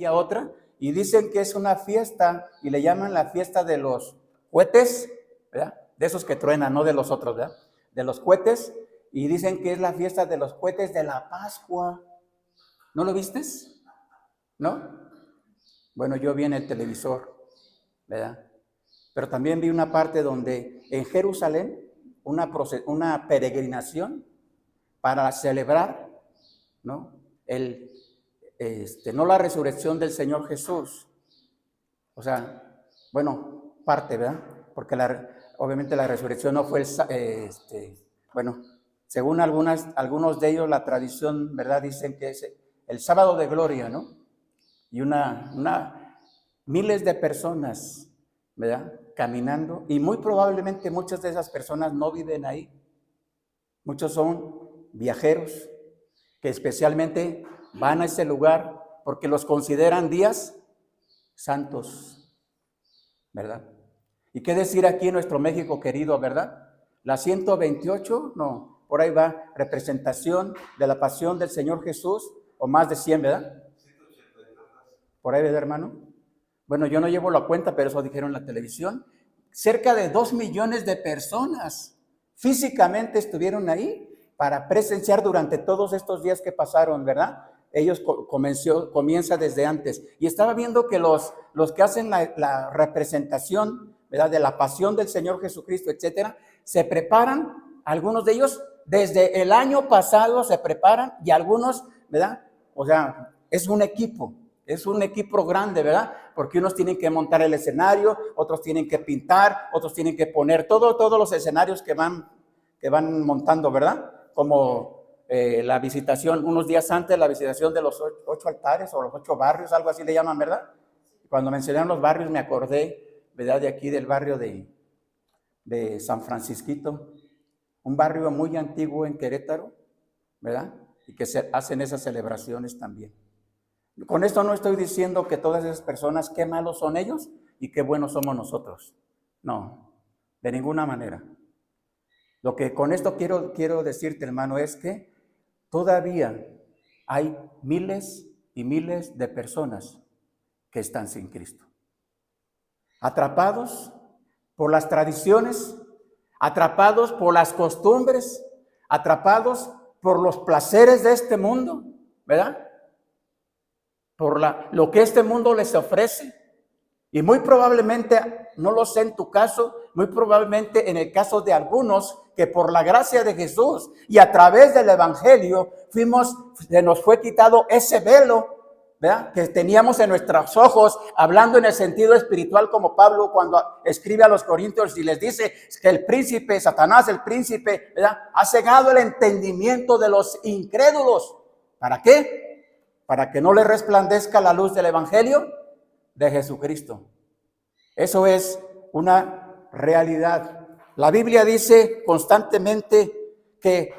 y a otra, y dicen que es una fiesta, y le llaman la fiesta de los cohetes, ¿verdad? De esos que truenan, no de los otros, ¿verdad? De los cohetes, y dicen que es la fiesta de los cohetes de la Pascua. ¿No lo vistes? ¿No? Bueno, yo vi en el televisor, ¿verdad? Pero también vi una parte donde en Jerusalén, una peregrinación para celebrar, ¿no? No la resurrección del Señor Jesús. O sea, bueno, parte, ¿verdad? Porque obviamente la resurrección no fue bueno, según algunos de ellos, la tradición, ¿verdad? Dicen que es el sábado de gloria, ¿no? Y miles de personas, ¿verdad? Caminando, y muy probablemente muchas de esas personas no viven ahí. Muchos son viajeros que especialmente van a ese lugar porque los consideran días santos, ¿verdad? ¿Y qué decir aquí en nuestro México querido, verdad? La 128, no, por ahí va, representación de la pasión del Señor Jesús, o más de 100, ¿verdad? Por ahí, ¿verdad, hermano? Bueno, yo no llevo la cuenta, pero eso dijeron en la televisión. Cerca de 2 millones de personas físicamente estuvieron ahí para presenciar durante todos estos días que pasaron, ¿verdad? Ellos comienza desde antes. Y estaba viendo que los que hacen la representación, ¿verdad? De la pasión del Señor Jesucristo, etcétera, se preparan, algunos de ellos desde el año pasado se preparan, y algunos, ¿verdad? O sea, es un equipo grande, ¿verdad? Porque unos tienen que montar el escenario, otros tienen que pintar, otros tienen que poner todos los escenarios que van montando, ¿verdad? Como la visitación, unos días antes, la visitación de los 8 altares o los 8 barrios, algo así le llaman, ¿verdad? Cuando mencionaron los barrios me acordé, ¿verdad? De aquí del barrio de San Francisquito, un barrio muy antiguo en Querétaro, ¿verdad? Y que se hacen esas celebraciones también. Con esto no estoy diciendo que todas esas personas, qué malos son ellos y qué buenos somos nosotros. No, de ninguna manera. Lo que con esto quiero decirte, hermano, es que todavía hay miles y miles de personas que están sin Cristo. Atrapados por las tradiciones, atrapados por las costumbres, atrapados por los placeres de este mundo, ¿verdad? Por lo que este mundo les ofrece. Y muy probablemente, no lo sé en tu caso, muy probablemente en el caso de algunos que por la gracia de Jesús y a través del Evangelio se nos fue quitado ese velo, ¿verdad? Que teníamos en nuestros ojos, hablando en el sentido espiritual, como Pablo cuando escribe a los Corintios y les dice que el príncipe, Satanás, el príncipe, ¿verdad? Ha cegado el entendimiento de los incrédulos. ¿Para qué? Para que no les resplandezca la luz del Evangelio de Jesucristo. Eso es una realidad. La Biblia dice constantemente que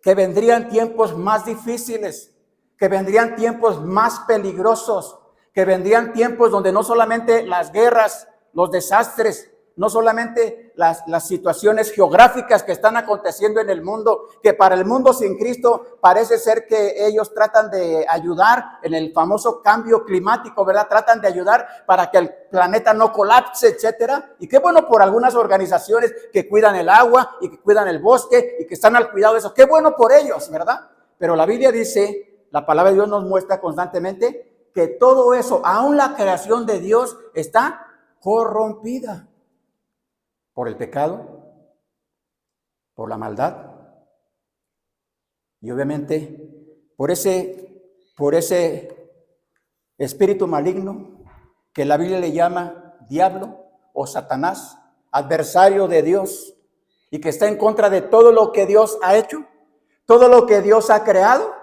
vendrían tiempos más difíciles, que vendrían tiempos más peligrosos, que vendrían tiempos donde no solamente las guerras, los desastres, no solamente las situaciones geográficas que están aconteciendo en el mundo, que para el mundo sin Cristo parece ser que ellos tratan de ayudar en el famoso cambio climático, ¿verdad? Tratan de ayudar para que el planeta no colapse, etcétera. Y qué bueno por algunas organizaciones que cuidan el agua y que cuidan el bosque y que están al cuidado de eso. Qué bueno por ellos, ¿verdad? Pero la Biblia dice, la palabra de Dios nos muestra constantemente que todo eso, aún la creación de Dios, está corrompida por el pecado, por la maldad y obviamente por ese espíritu maligno que la Biblia le llama diablo o Satanás, adversario de Dios, y que está en contra de todo lo que Dios ha hecho, todo lo que Dios ha creado,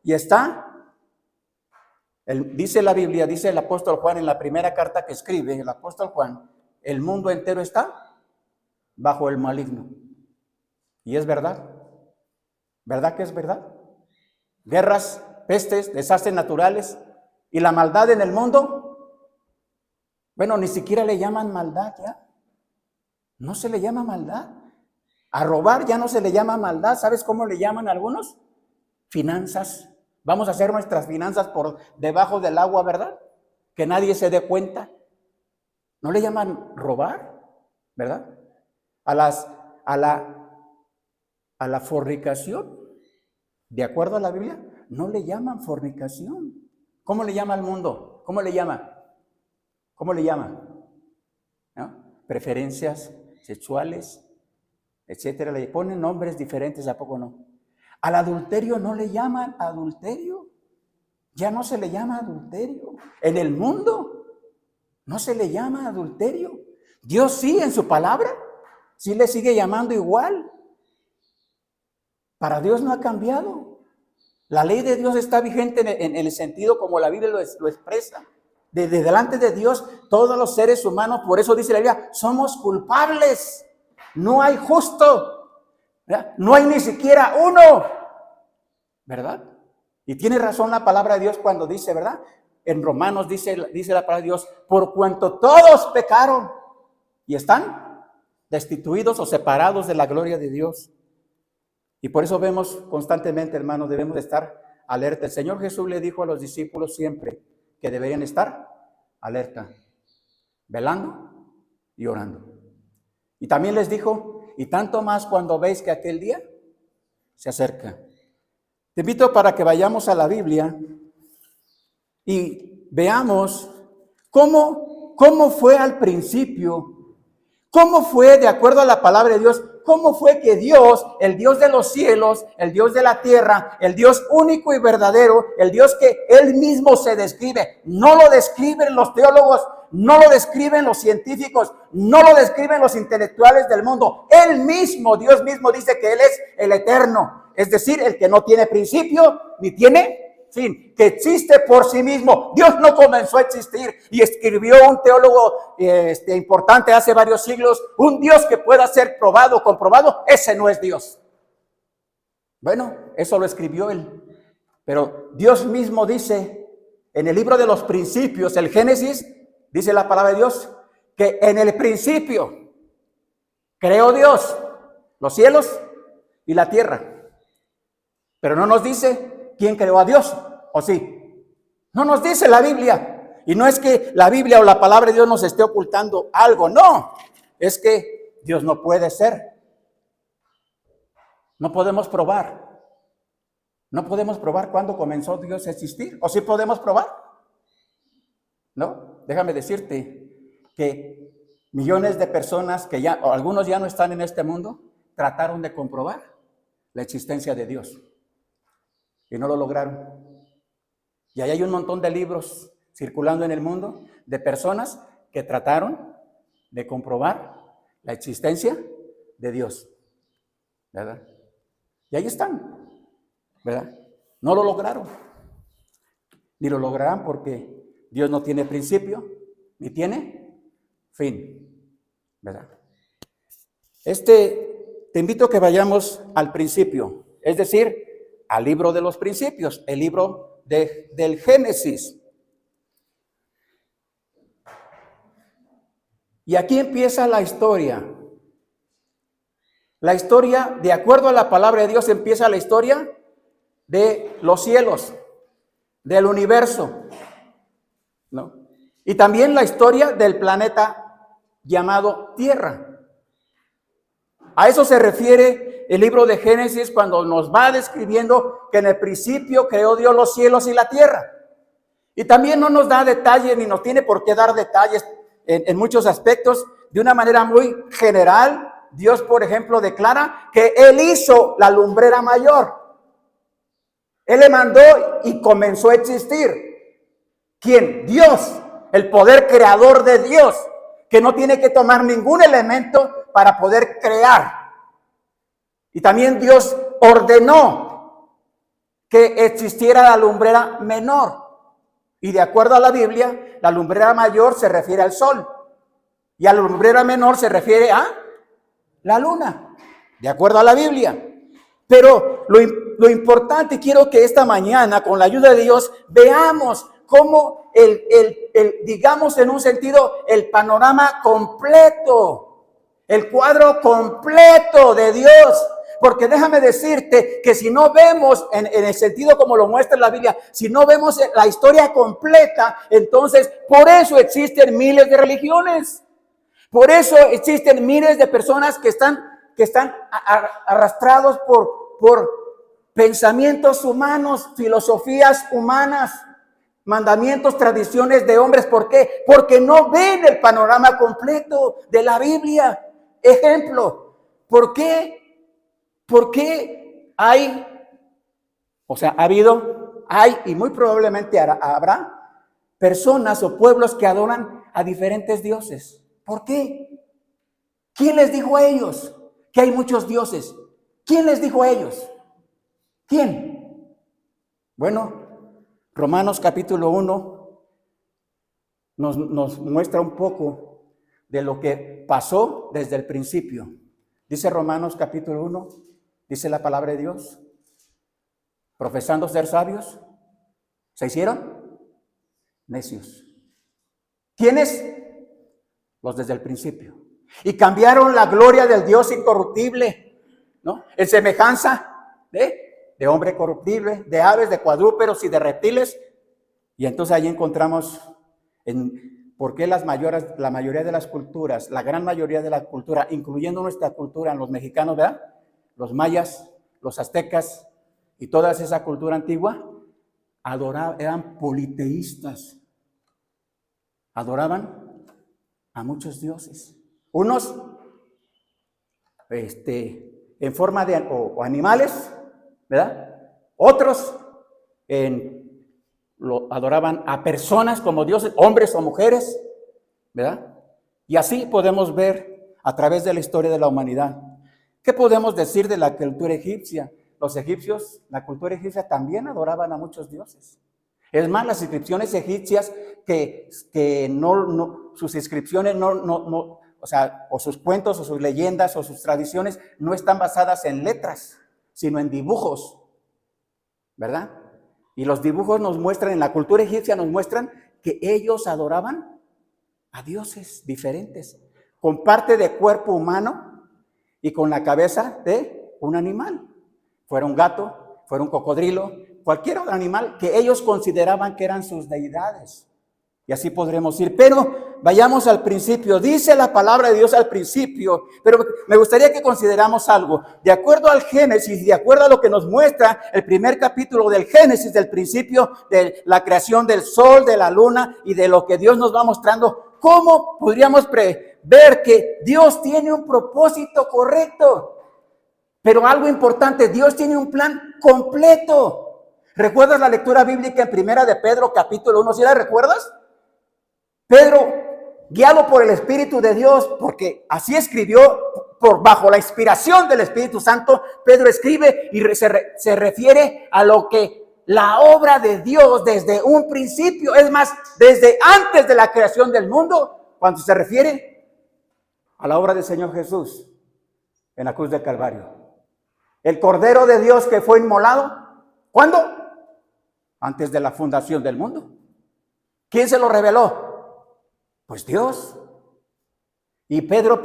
y dice la Biblia, dice el apóstol Juan en la primera carta que escribe, el apóstol Juan, el mundo entero está bajo el maligno. Y es verdad. ¿Verdad que es verdad? Guerras, pestes, desastres naturales y la maldad en el mundo. Bueno, ni siquiera le llaman maldad ya. No se le llama maldad. A robar ya no se le llama maldad. ¿Sabes cómo le llaman algunos? Finanzas Vamos a hacer nuestras finanzas por debajo del agua, ¿verdad? Que nadie se dé cuenta. ¿No le llaman robar? ¿Verdad? A la fornicación, de acuerdo a la Biblia, no le llaman fornicación. ¿Cómo le llama al mundo? ¿Cómo le llama? ¿Cómo le llama? ¿No? Preferencias sexuales, etcétera. Le ponen nombres diferentes, ¿a poco no? Al adulterio no le llaman adulterio. Ya no se le llama adulterio. En el mundo no se le llama adulterio. Dios sí, en su palabra, sí le sigue llamando igual. Para Dios no ha cambiado. La ley de Dios está vigente en el sentido como la Biblia lo expresa. Desde delante de Dios, todos los seres humanos, por eso dice la Biblia, somos culpables. No hay justo, ¿verdad? No hay ni siquiera uno, ¿verdad? Y tiene razón la palabra de Dios cuando dice, ¿verdad? En Romanos dice la palabra de Dios, por cuanto todos pecaron y están destituidos o separados de la gloria de Dios. Y por eso vemos constantemente, hermanos, debemos de estar alerta. El Señor Jesús le dijo a los discípulos siempre que deberían estar alerta, velando y orando. Y también les dijo, y tanto más cuando veis que aquel día se acerca. Te invito para que vayamos a la Biblia y veamos cómo fue al principio, cómo fue de acuerdo a la palabra de Dios, cómo fue que Dios, el Dios de los cielos, el Dios de la tierra, el Dios único y verdadero, el Dios que Él mismo se describe, no lo describen los teólogos, no lo describen los científicos, no lo describen los intelectuales del mundo. Él mismo, Dios mismo dice que Él es el eterno, es decir, el que no tiene principio ni tiene fin, que existe por sí mismo. Dios no comenzó a existir y escribió un teólogo importante hace varios siglos, un Dios que pueda ser probado, comprobado, ese no es Dios. Bueno, eso lo escribió él, pero Dios mismo dice en el libro de los principios, el Génesis, dice la palabra de Dios, que en el principio creó Dios los cielos y la tierra, pero no nos dice ¿quién creó a Dios? ¿O sí? No nos dice la Biblia. Y no es que la Biblia o la palabra de Dios nos esté ocultando algo. No, es que Dios no puede ser. No podemos probar. No podemos probar cuándo comenzó Dios a existir. ¿O sí podemos probar? No, déjame decirte que millones de personas que ya, o algunos ya no están en este mundo, trataron de comprobar la existencia de Dios. Y no lo lograron. Y ahí hay un montón de libros circulando en el mundo de personas que trataron de comprobar la existencia de Dios, ¿verdad? Y ahí están, ¿verdad? No lo lograron. Ni lo lograrán porque Dios no tiene principio, ni tiene fin, ¿verdad? Te invito a que vayamos al principio, es decir, al libro de los principios, el libro del Génesis. Y aquí empieza la historia. La historia, de acuerdo a la palabra de Dios, empieza la historia de los cielos, del universo, ¿no? Y también la historia del planeta llamado Tierra. A eso se refiere el libro de Génesis cuando nos va describiendo que en el principio creó Dios los cielos y la tierra. Y también no nos da detalles ni nos tiene por qué dar detalles en muchos aspectos. De una manera muy general, Dios, por ejemplo, declara que Él hizo la lumbrera mayor. Él le mandó y comenzó a existir. ¿Quién? Dios, el poder creador de Dios, que no tiene que tomar ningún elemento para poder crear. Y también Dios ordenó que existiera la lumbrera menor. Y de acuerdo a la Biblia, la lumbrera mayor se refiere al sol. Y a la lumbrera menor se refiere a la luna. De acuerdo a la Biblia. Pero lo importante, quiero que esta mañana, con la ayuda de Dios, veamos cómo digamos en un sentido, el panorama completo, el cuadro completo de Dios. Porque déjame decirte que si no vemos en el sentido como lo muestra la Biblia, si no vemos la historia completa, entonces por eso existen miles de religiones. Por eso existen miles de personas que están arrastrados por pensamientos humanos, filosofías humanas, mandamientos, tradiciones de hombres. ¿Por qué? Porque no ven el panorama completo de la Biblia. Ejemplo, ¿por qué hay, hay y muy probablemente habrá personas o pueblos que adoran a diferentes dioses? ¿Por qué? ¿Quién les dijo a ellos que hay muchos dioses? ¿Quién les dijo a ellos? ¿Quién? Bueno, Romanos capítulo 1 nos muestra un poco de lo que pasó desde el principio. Dice Romanos capítulo 1, dice la palabra de Dios, profesando ser sabios, ¿se hicieron? Necios. ¿Quiénes? Los desde el principio. Y cambiaron la gloria del Dios incorruptible, ¿no? En semejanza de hombre corruptible, de aves, de cuadrúpedos y de reptiles. Y entonces ahí encontramos por qué la mayoría de las culturas, la gran mayoría de la cultura, incluyendo nuestra cultura, en los mexicanos, ¿verdad? Los mayas, los aztecas y toda esa cultura antigua, eran politeístas. Adoraban a muchos dioses. Unos en forma de o animales, ¿verdad? Otros adoraban a personas como dioses, hombres o mujeres, ¿verdad? Y así podemos ver a través de la historia de la humanidad. ¿Qué podemos decir de la cultura egipcia? Los egipcios, la cultura egipcia también adoraban a muchos dioses. Es más, las inscripciones egipcias que sus inscripciones o sus cuentos o sus leyendas o sus tradiciones no están basadas en letras, sino en dibujos, ¿verdad? Y los dibujos nos muestran, en la cultura egipcia nos muestran que ellos adoraban a dioses diferentes, con parte de cuerpo humano y con la cabeza de un animal. Fuera un gato, fuera un cocodrilo, cualquier otro animal que ellos consideraban que eran sus deidades. Y así podremos ir. Pero vayamos al principio. Dice la palabra de Dios al principio. Pero me gustaría que consideramos algo. De acuerdo al Génesis, de acuerdo a lo que nos muestra el primer capítulo del Génesis, del principio de la creación del sol, de la luna y de lo que Dios nos va mostrando, ¿cómo podríamos ver que Dios tiene un propósito correcto? Pero algo importante, Dios tiene un plan completo. ¿Recuerdas la lectura bíblica en Primera de Pedro, capítulo 1? ¿Sí la recuerdas? Pedro, guiado por el Espíritu de Dios, porque así escribió, bajo la inspiración del Espíritu Santo, Pedro escribe y se refiere a lo que la obra de Dios desde un principio, es más, desde antes de la creación del mundo, cuando se refiere a la obra del Señor Jesús en la cruz del Calvario. El Cordero de Dios que fue inmolado, ¿cuándo? Antes de la fundación del mundo. ¿Quién se lo reveló? Pues Dios. Y Pedro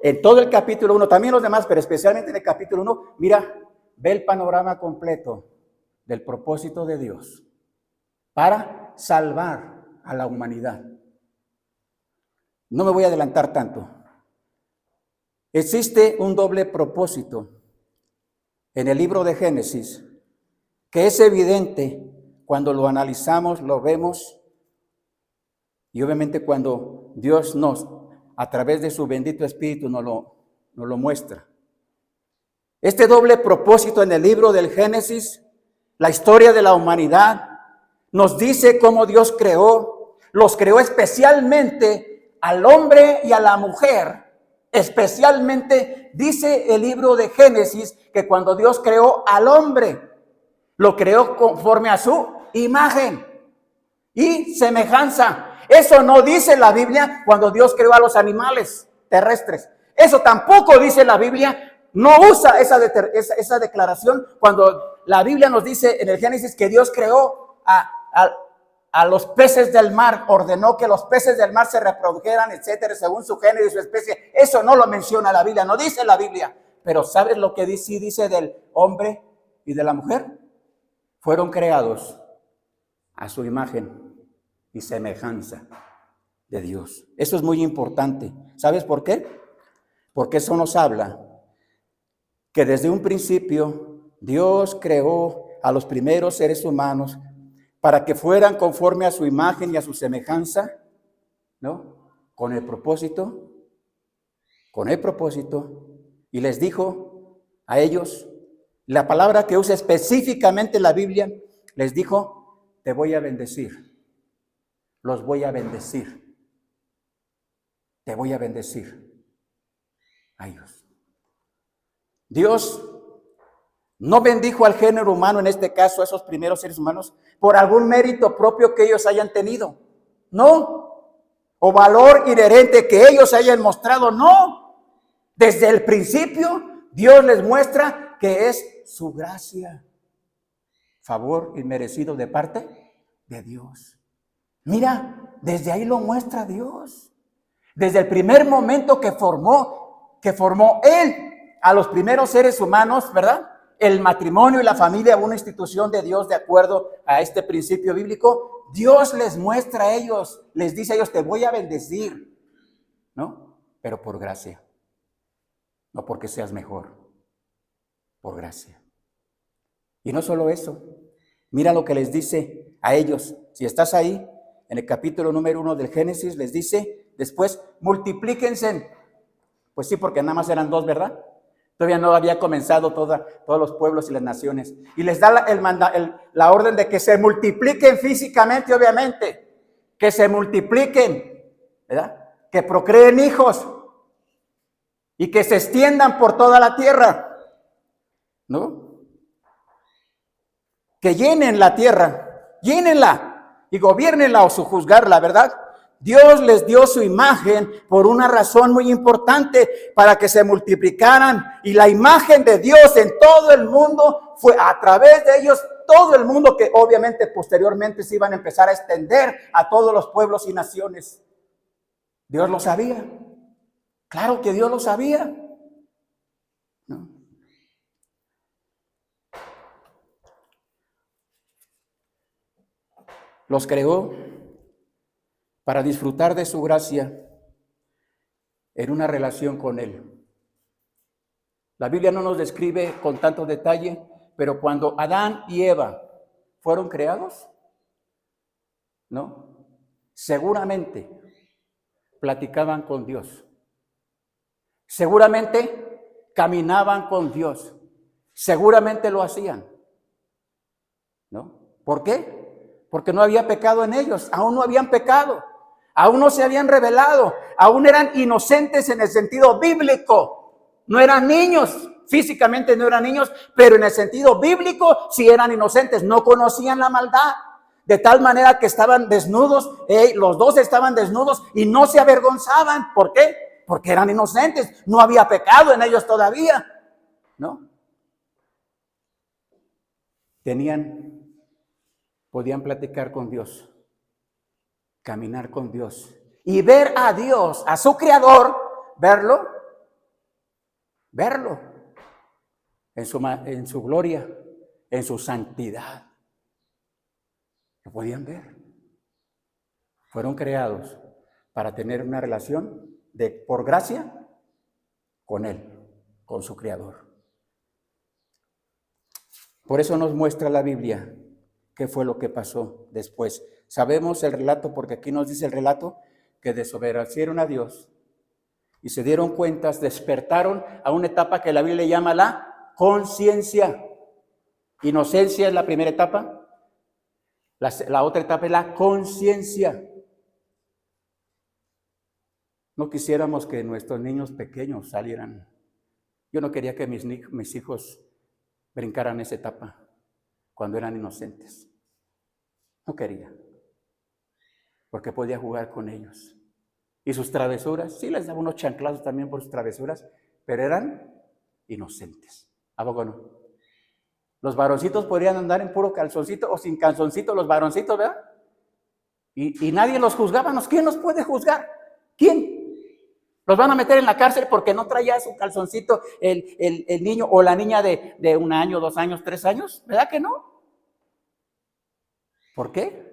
en todo el capítulo 1, también los demás, pero especialmente en el capítulo 1, mira, ve el panorama completo del propósito de Dios para salvar a la humanidad. No me voy a adelantar tanto. Existe un doble propósito en el libro de Génesis que es evidente cuando lo analizamos, lo vemos. Y obviamente cuando Dios a través de su bendito Espíritu nos lo muestra. Este doble propósito en el libro del Génesis, la historia de la humanidad, nos dice cómo Dios los creó especialmente al hombre y a la mujer. Especialmente dice el libro de Génesis que cuando Dios creó al hombre, lo creó conforme a su imagen y semejanza. Eso no dice la Biblia cuando Dios creó a los animales terrestres. Eso tampoco dice la Biblia. No usa esa declaración cuando la Biblia nos dice en el Génesis que Dios creó a los peces del mar, ordenó que los peces del mar se reprodujeran, etcétera, según su género y su especie. Eso no lo menciona la Biblia, no dice la Biblia. pero ¿sabes lo que sí dice del hombre y de la mujer? Fueron creados a su imagen y semejanza de Dios. Eso es muy importante. ¿Sabes por qué? Porque eso nos habla que desde un principio Dios creó a los primeros seres humanos para que fueran conforme a su imagen y a su semejanza, ¿no? Con el propósito, y les dijo a ellos, la palabra que usa específicamente en la Biblia, les dijo, te voy a bendecir, los voy a bendecir, te voy a bendecir a ellos. Dios no bendijo al género humano, en este caso a esos primeros seres humanos, por algún mérito propio que ellos hayan tenido, no, o valor inherente que ellos hayan mostrado, no. Desde el principio, Dios les muestra que es su gracia, favor inmerecido de parte de Dios. Mira, desde ahí lo muestra Dios. Desde el primer momento que formó Él a los primeros seres humanos, ¿verdad? El matrimonio y la familia, una institución de Dios de acuerdo a este principio bíblico, Dios les muestra a ellos, les dice a ellos, te voy a bendecir, ¿no? Pero por gracia, no porque seas mejor, por gracia. Y no solo eso, mira lo que les dice a ellos, si estás ahí, en el capítulo número 1 del Génesis, les dice, después, multiplíquense. Pues sí, porque nada más eran 2, ¿verdad? Todavía no había comenzado todos los pueblos y las naciones. Y les da la orden de que se multipliquen físicamente, obviamente. Que se multipliquen, ¿verdad? Que procreen hijos. Y que se extiendan por toda la tierra, ¿no? Que llenen la tierra, llénenla y gobiernenla o sojuzgarla, ¿verdad? Dios les dio su imagen por una razón muy importante, para que se multiplicaran, y la imagen de Dios en todo el mundo fue a través de ellos, todo el mundo, que obviamente posteriormente se iban a empezar a extender a todos los pueblos y naciones. Dios lo sabía, claro que Dios lo sabía, ¿no? Los creó para disfrutar de su gracia en una relación con Él. La Biblia no nos describe con tanto detalle, pero cuando Adán y Eva fueron creados, ¿no? Seguramente platicaban con Dios. Seguramente caminaban con Dios. Seguramente lo hacían, ¿no? ¿Por qué? Porque no había pecado en ellos, aún no habían pecado. Aún no se habían revelado, aún eran inocentes en el sentido bíblico. No eran niños, físicamente no eran niños, pero en el sentido bíblico sí eran inocentes, no conocían la maldad. De tal manera que estaban desnudos, los dos estaban desnudos y no se avergonzaban. ¿Por qué? Porque eran inocentes, no había pecado en ellos todavía, ¿no? Podían platicar con Dios, caminar con Dios y ver a Dios, a su Creador, verlo en su gloria, en su santidad. Lo podían ver. Fueron creados para tener una relación por gracia con Él, con su Creador. Por eso nos muestra la Biblia qué fue lo que pasó después. Sabemos el relato, porque aquí nos dice el relato, que desobedecieron a Dios y se dieron cuenta, despertaron a una etapa que la Biblia llama la conciencia. Inocencia es la primera etapa, la otra etapa es la conciencia. No quisiéramos que nuestros niños pequeños salieran. Yo no quería que mis hijos brincaran esa etapa cuando eran inocentes. No quería, porque podía jugar con ellos. Y sus travesuras, sí les daba unos chanclazos también por sus travesuras, pero eran inocentes. ¿A poco no? Los varoncitos podrían andar en puro calzoncito o sin calzoncito, los varoncitos, ¿verdad? Y nadie los juzgaba. ¿Quién los puede juzgar? ¿Quién? Los van a meter en la cárcel porque no traía su calzoncito el niño o la niña de 1 año, 2 años, 3 años. ¿Verdad que no? ¿Por qué?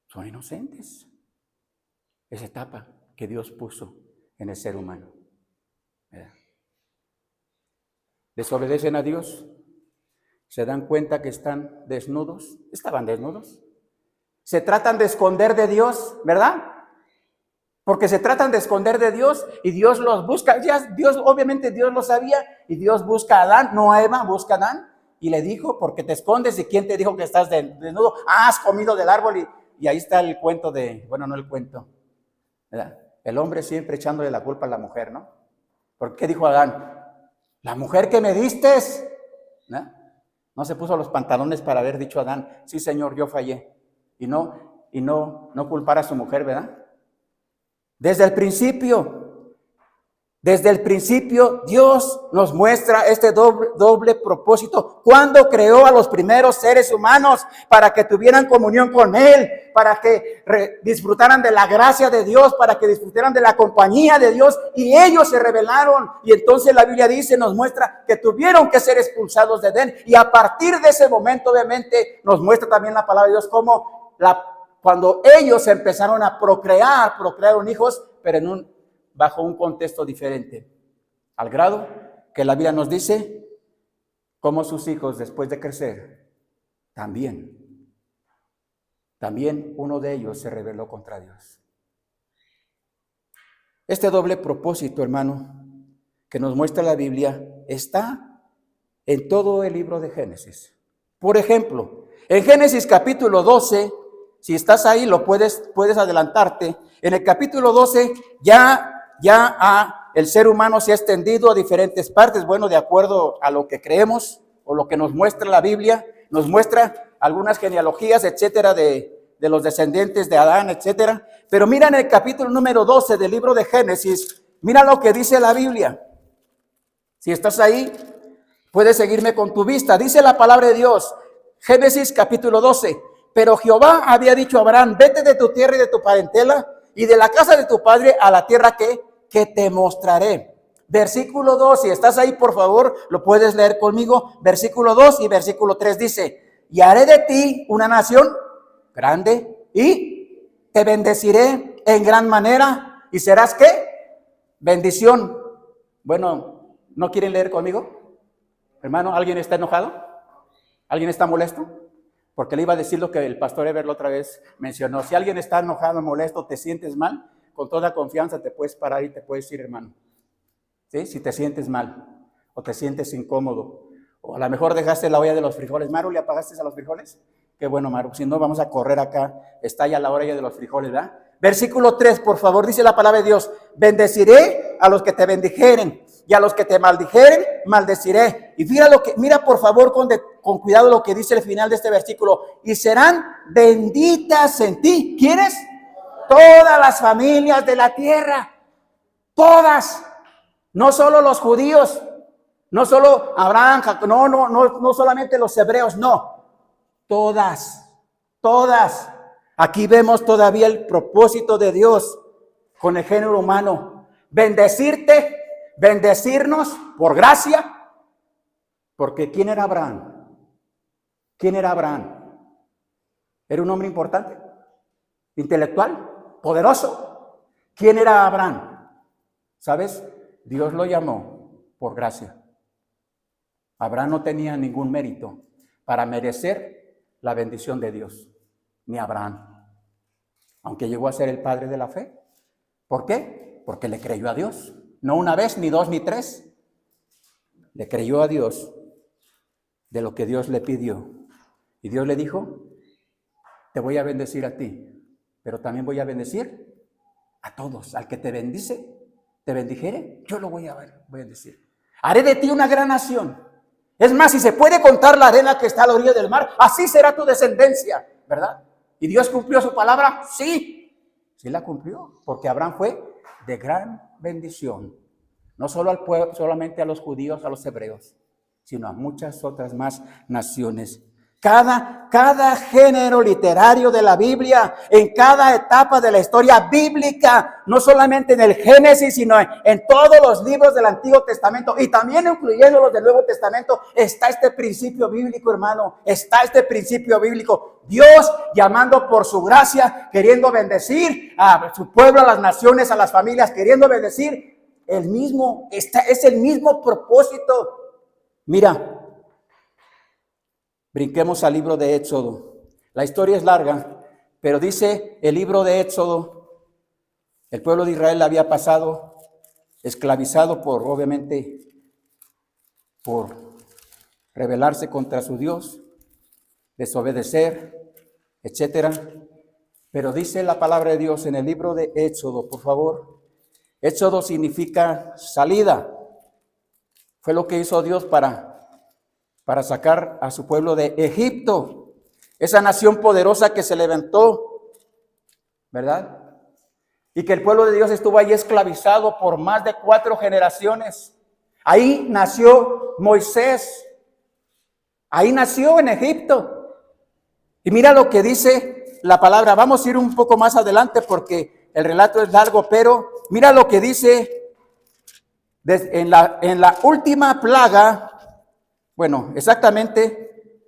Son inocentes. Esa etapa que Dios puso en el ser humano. ¿Verdad? Desobedecen a Dios. Se dan cuenta que están desnudos. Estaban desnudos. Se tratan de esconder de Dios, ¿verdad? Porque se tratan de esconder de Dios y Dios los busca. Ya obviamente Dios lo sabía y Dios busca a Adán, no a Eva, busca a Adán y le dijo, ¿por qué te escondes? ¿Y quién te dijo que estás desnudo? Ah, has comido del árbol y ahí está el cuento no el cuento, ¿verdad? El hombre siempre echándole la culpa a la mujer, ¿no? ¿Por qué dijo Adán? La mujer que me diste, ¿no? No se puso los pantalones para haber dicho a Adán, sí Señor, yo fallé. Y no culpar a su mujer, ¿verdad? Desde el principio Dios nos muestra este doble propósito. Cuando creó a los primeros seres humanos para que tuvieran comunión con Él, para que disfrutaran de la gracia de Dios, para que disfrutaran de la compañía de Dios, y ellos se rebelaron. Y entonces la Biblia nos muestra que tuvieron que ser expulsados de Edén. Y a partir de ese momento, obviamente, nos muestra también la palabra de Dios como cuando ellos empezaron a procrearon hijos, pero bajo un contexto diferente, al grado que la Biblia nos dice cómo sus hijos, después de crecer, también uno de ellos se rebeló contra Dios. Este doble propósito, hermano, que nos muestra la Biblia, está en todo el libro de Génesis. Por ejemplo, en Génesis capítulo 12, si estás ahí, puedes adelantarte. En el capítulo 12 ya el ser humano se ha extendido a diferentes partes. Bueno, de acuerdo a lo que creemos o lo que nos muestra la Biblia, nos muestra algunas genealogías, etcétera, de los descendientes de Adán, etcétera. Pero mira en el capítulo número 12 del libro de Génesis, mira lo que dice la Biblia. Si estás ahí, puedes seguirme con tu vista. Dice la palabra de Dios, Génesis capítulo 12. Pero Jehová había dicho a Abraham, vete de tu tierra y de tu parentela y de la casa de tu padre a la tierra que te mostraré. Versículo 2, si estás ahí, por favor, lo puedes leer conmigo. Versículo 2 y versículo 3 dice, y haré de ti una nación grande y te bendeciré en gran manera y serás ¿qué? Bendición. Bueno, ¿no quieren leer conmigo? Hermano, ¿alguien está enojado? ¿Alguien está molesto? Porque le iba a decir lo que el pastor Ever la otra vez mencionó. Si alguien está enojado, molesto, te sientes mal, con toda confianza te puedes parar y te puedes ir, hermano. ¿Sí? Si te sientes mal o te sientes incómodo. O a lo mejor dejaste la olla de los frijoles. Maru, ¿le apagaste a los frijoles? Qué bueno, Maru. Si no, vamos a correr acá. Está ya la olla de los frijoles, ¿verdad? Versículo 3, por favor, dice la palabra de Dios. Bendeciré a los que te bendijeren y a los que te maldijeren, maldeciré. Y mira por favor con cuidado lo que dice el final de este versículo. Y serán benditas en ti. ¿Quiénes? Todas las familias de la tierra. Todas. No solo los judíos. No solo Abraham, Jacob, no solamente los hebreos, no. Todas. Aquí vemos todavía el propósito de Dios con el género humano. Bendecirte, bendecirnos por gracia. Porque ¿quién era Abraham? ¿Quién era Abraham? ¿Era un hombre importante? ¿Intelectual? ¿Poderoso? ¿Quién era Abraham? ¿Sabes? Dios lo llamó por gracia. Abraham no tenía ningún mérito para merecer la bendición de Dios, ni Abraham, aunque llegó a ser el padre de la fe. ¿Por qué? Porque le creyó a Dios, no una vez, ni dos, ni tres. Le creyó a Dios de lo que Dios le pidió. Y Dios le dijo, te voy a bendecir a ti, pero también voy a bendecir a todos. Al que te bendijere, yo lo voy a bendecir. Haré de ti una gran nación. Es más, si se puede contar la arena que está a la orilla del mar, así será tu descendencia, ¿verdad? ¿Y Dios cumplió su palabra? Sí la cumplió, porque Abraham fue de gran bendición. No solo al pueblo, solamente a los judíos, a los hebreos, sino a muchas otras más naciones. Cada género literario de la Biblia, en cada etapa de la historia bíblica, no solamente en el Génesis, sino en todos los libros del Antiguo Testamento y también incluyendo los del Nuevo Testamento, está este principio bíblico, hermano. Está este principio bíblico. Dios llamando por su gracia, queriendo bendecir a su pueblo, a las naciones, a las familias, queriendo bendecir es el mismo propósito. Mira. Brinquemos al libro de Éxodo. La historia es larga, pero dice el libro de Éxodo, el pueblo de Israel había pasado esclavizado obviamente, por rebelarse contra su Dios, desobedecer, etcétera. Pero dice la palabra de Dios en el libro de Éxodo, por favor. Éxodo significa salida. Fue lo que hizo Dios para sacar a su pueblo de Egipto, esa nación poderosa que se levantó, ¿verdad? Y que el pueblo de Dios estuvo ahí esclavizado por más de 4 generaciones. Ahí nació Moisés, ahí nació en Egipto. Y mira lo que dice la palabra. Vamos a ir un poco más adelante porque el relato es largo, pero mira lo que dice en la última plaga. Bueno, exactamente,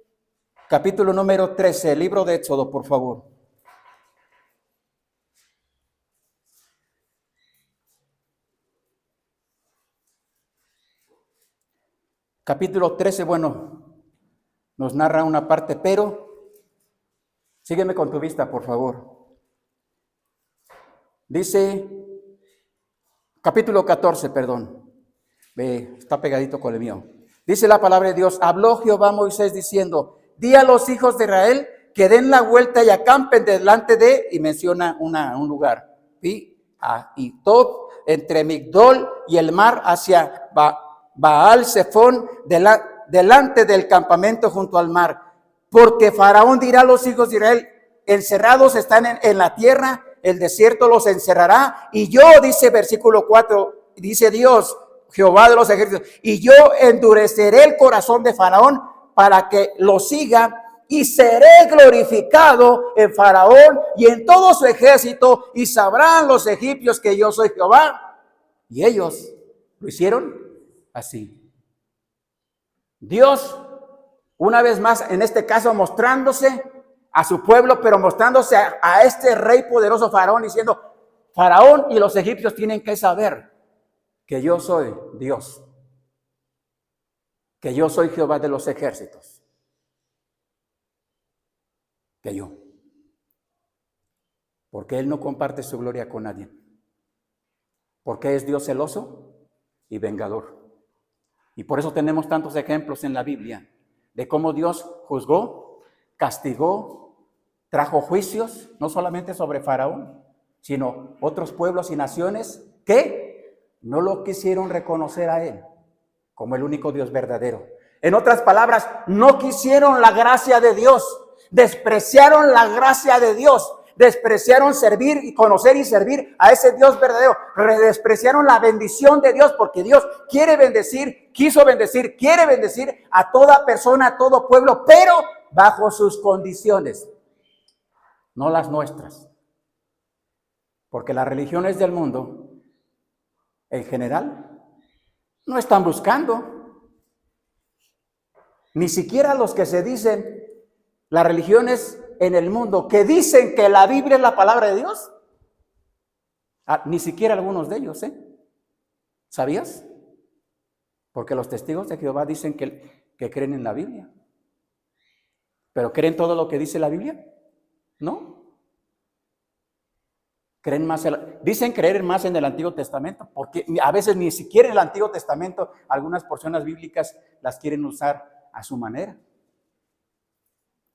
capítulo número 13, el libro de Éxodo, por favor. Capítulo 13, bueno, nos narra una parte, pero sígueme con tu vista, por favor. Dice, capítulo 14, perdón, está pegadito con el mío. Dice la palabra de Dios, habló Jehová a Moisés diciendo, di a los hijos de Israel que den la vuelta y acampen delante de, y menciona un lugar, y Tob, entre Migdol y el mar, hacia Baal Zephón, delante del campamento junto al mar. Porque Faraón dirá a los hijos de Israel, encerrados están en la tierra, el desierto los encerrará, y yo, dice versículo 4, dice Dios, Jehová de los ejércitos, y yo endureceré el corazón de Faraón para que lo siga, y seré glorificado en Faraón y en todo su ejército, y sabrán los egipcios que yo soy Jehová. Y ellos lo hicieron así. Dios, una vez más, en este caso mostrándose a su pueblo, pero mostrándose a este rey poderoso Faraón, diciendo, Faraón y los egipcios tienen que saber que yo soy Dios, que yo soy Jehová de los ejércitos, que yo, porque Él no comparte su gloria con nadie, porque es Dios celoso y vengador. Y por eso tenemos tantos ejemplos en la Biblia de cómo Dios juzgó, castigó, trajo juicios, no solamente sobre Faraón, sino otros pueblos y naciones que no lo quisieron reconocer a Él como el único Dios verdadero. En otras palabras, no quisieron la gracia de Dios, despreciaron la gracia de Dios, despreciaron servir y conocer y servir a ese Dios verdadero, despreciaron la bendición de Dios, porque Dios quiere bendecir, quiso bendecir, quiere bendecir a toda persona, a todo pueblo, pero bajo sus condiciones, no las nuestras. Porque las religiones del mundo en general no están buscando, ni siquiera los que se dicen las religiones en el mundo que dicen que la Biblia es la palabra de Dios, ni siquiera algunos de ellos, ¿sabías? Porque los testigos de Jehová dicen que creen en la Biblia, pero ¿creen todo lo que dice la Biblia? No. Dicen creer más en el Antiguo Testamento, porque a veces ni siquiera en el Antiguo Testamento algunas porciones bíblicas las quieren usar a su manera.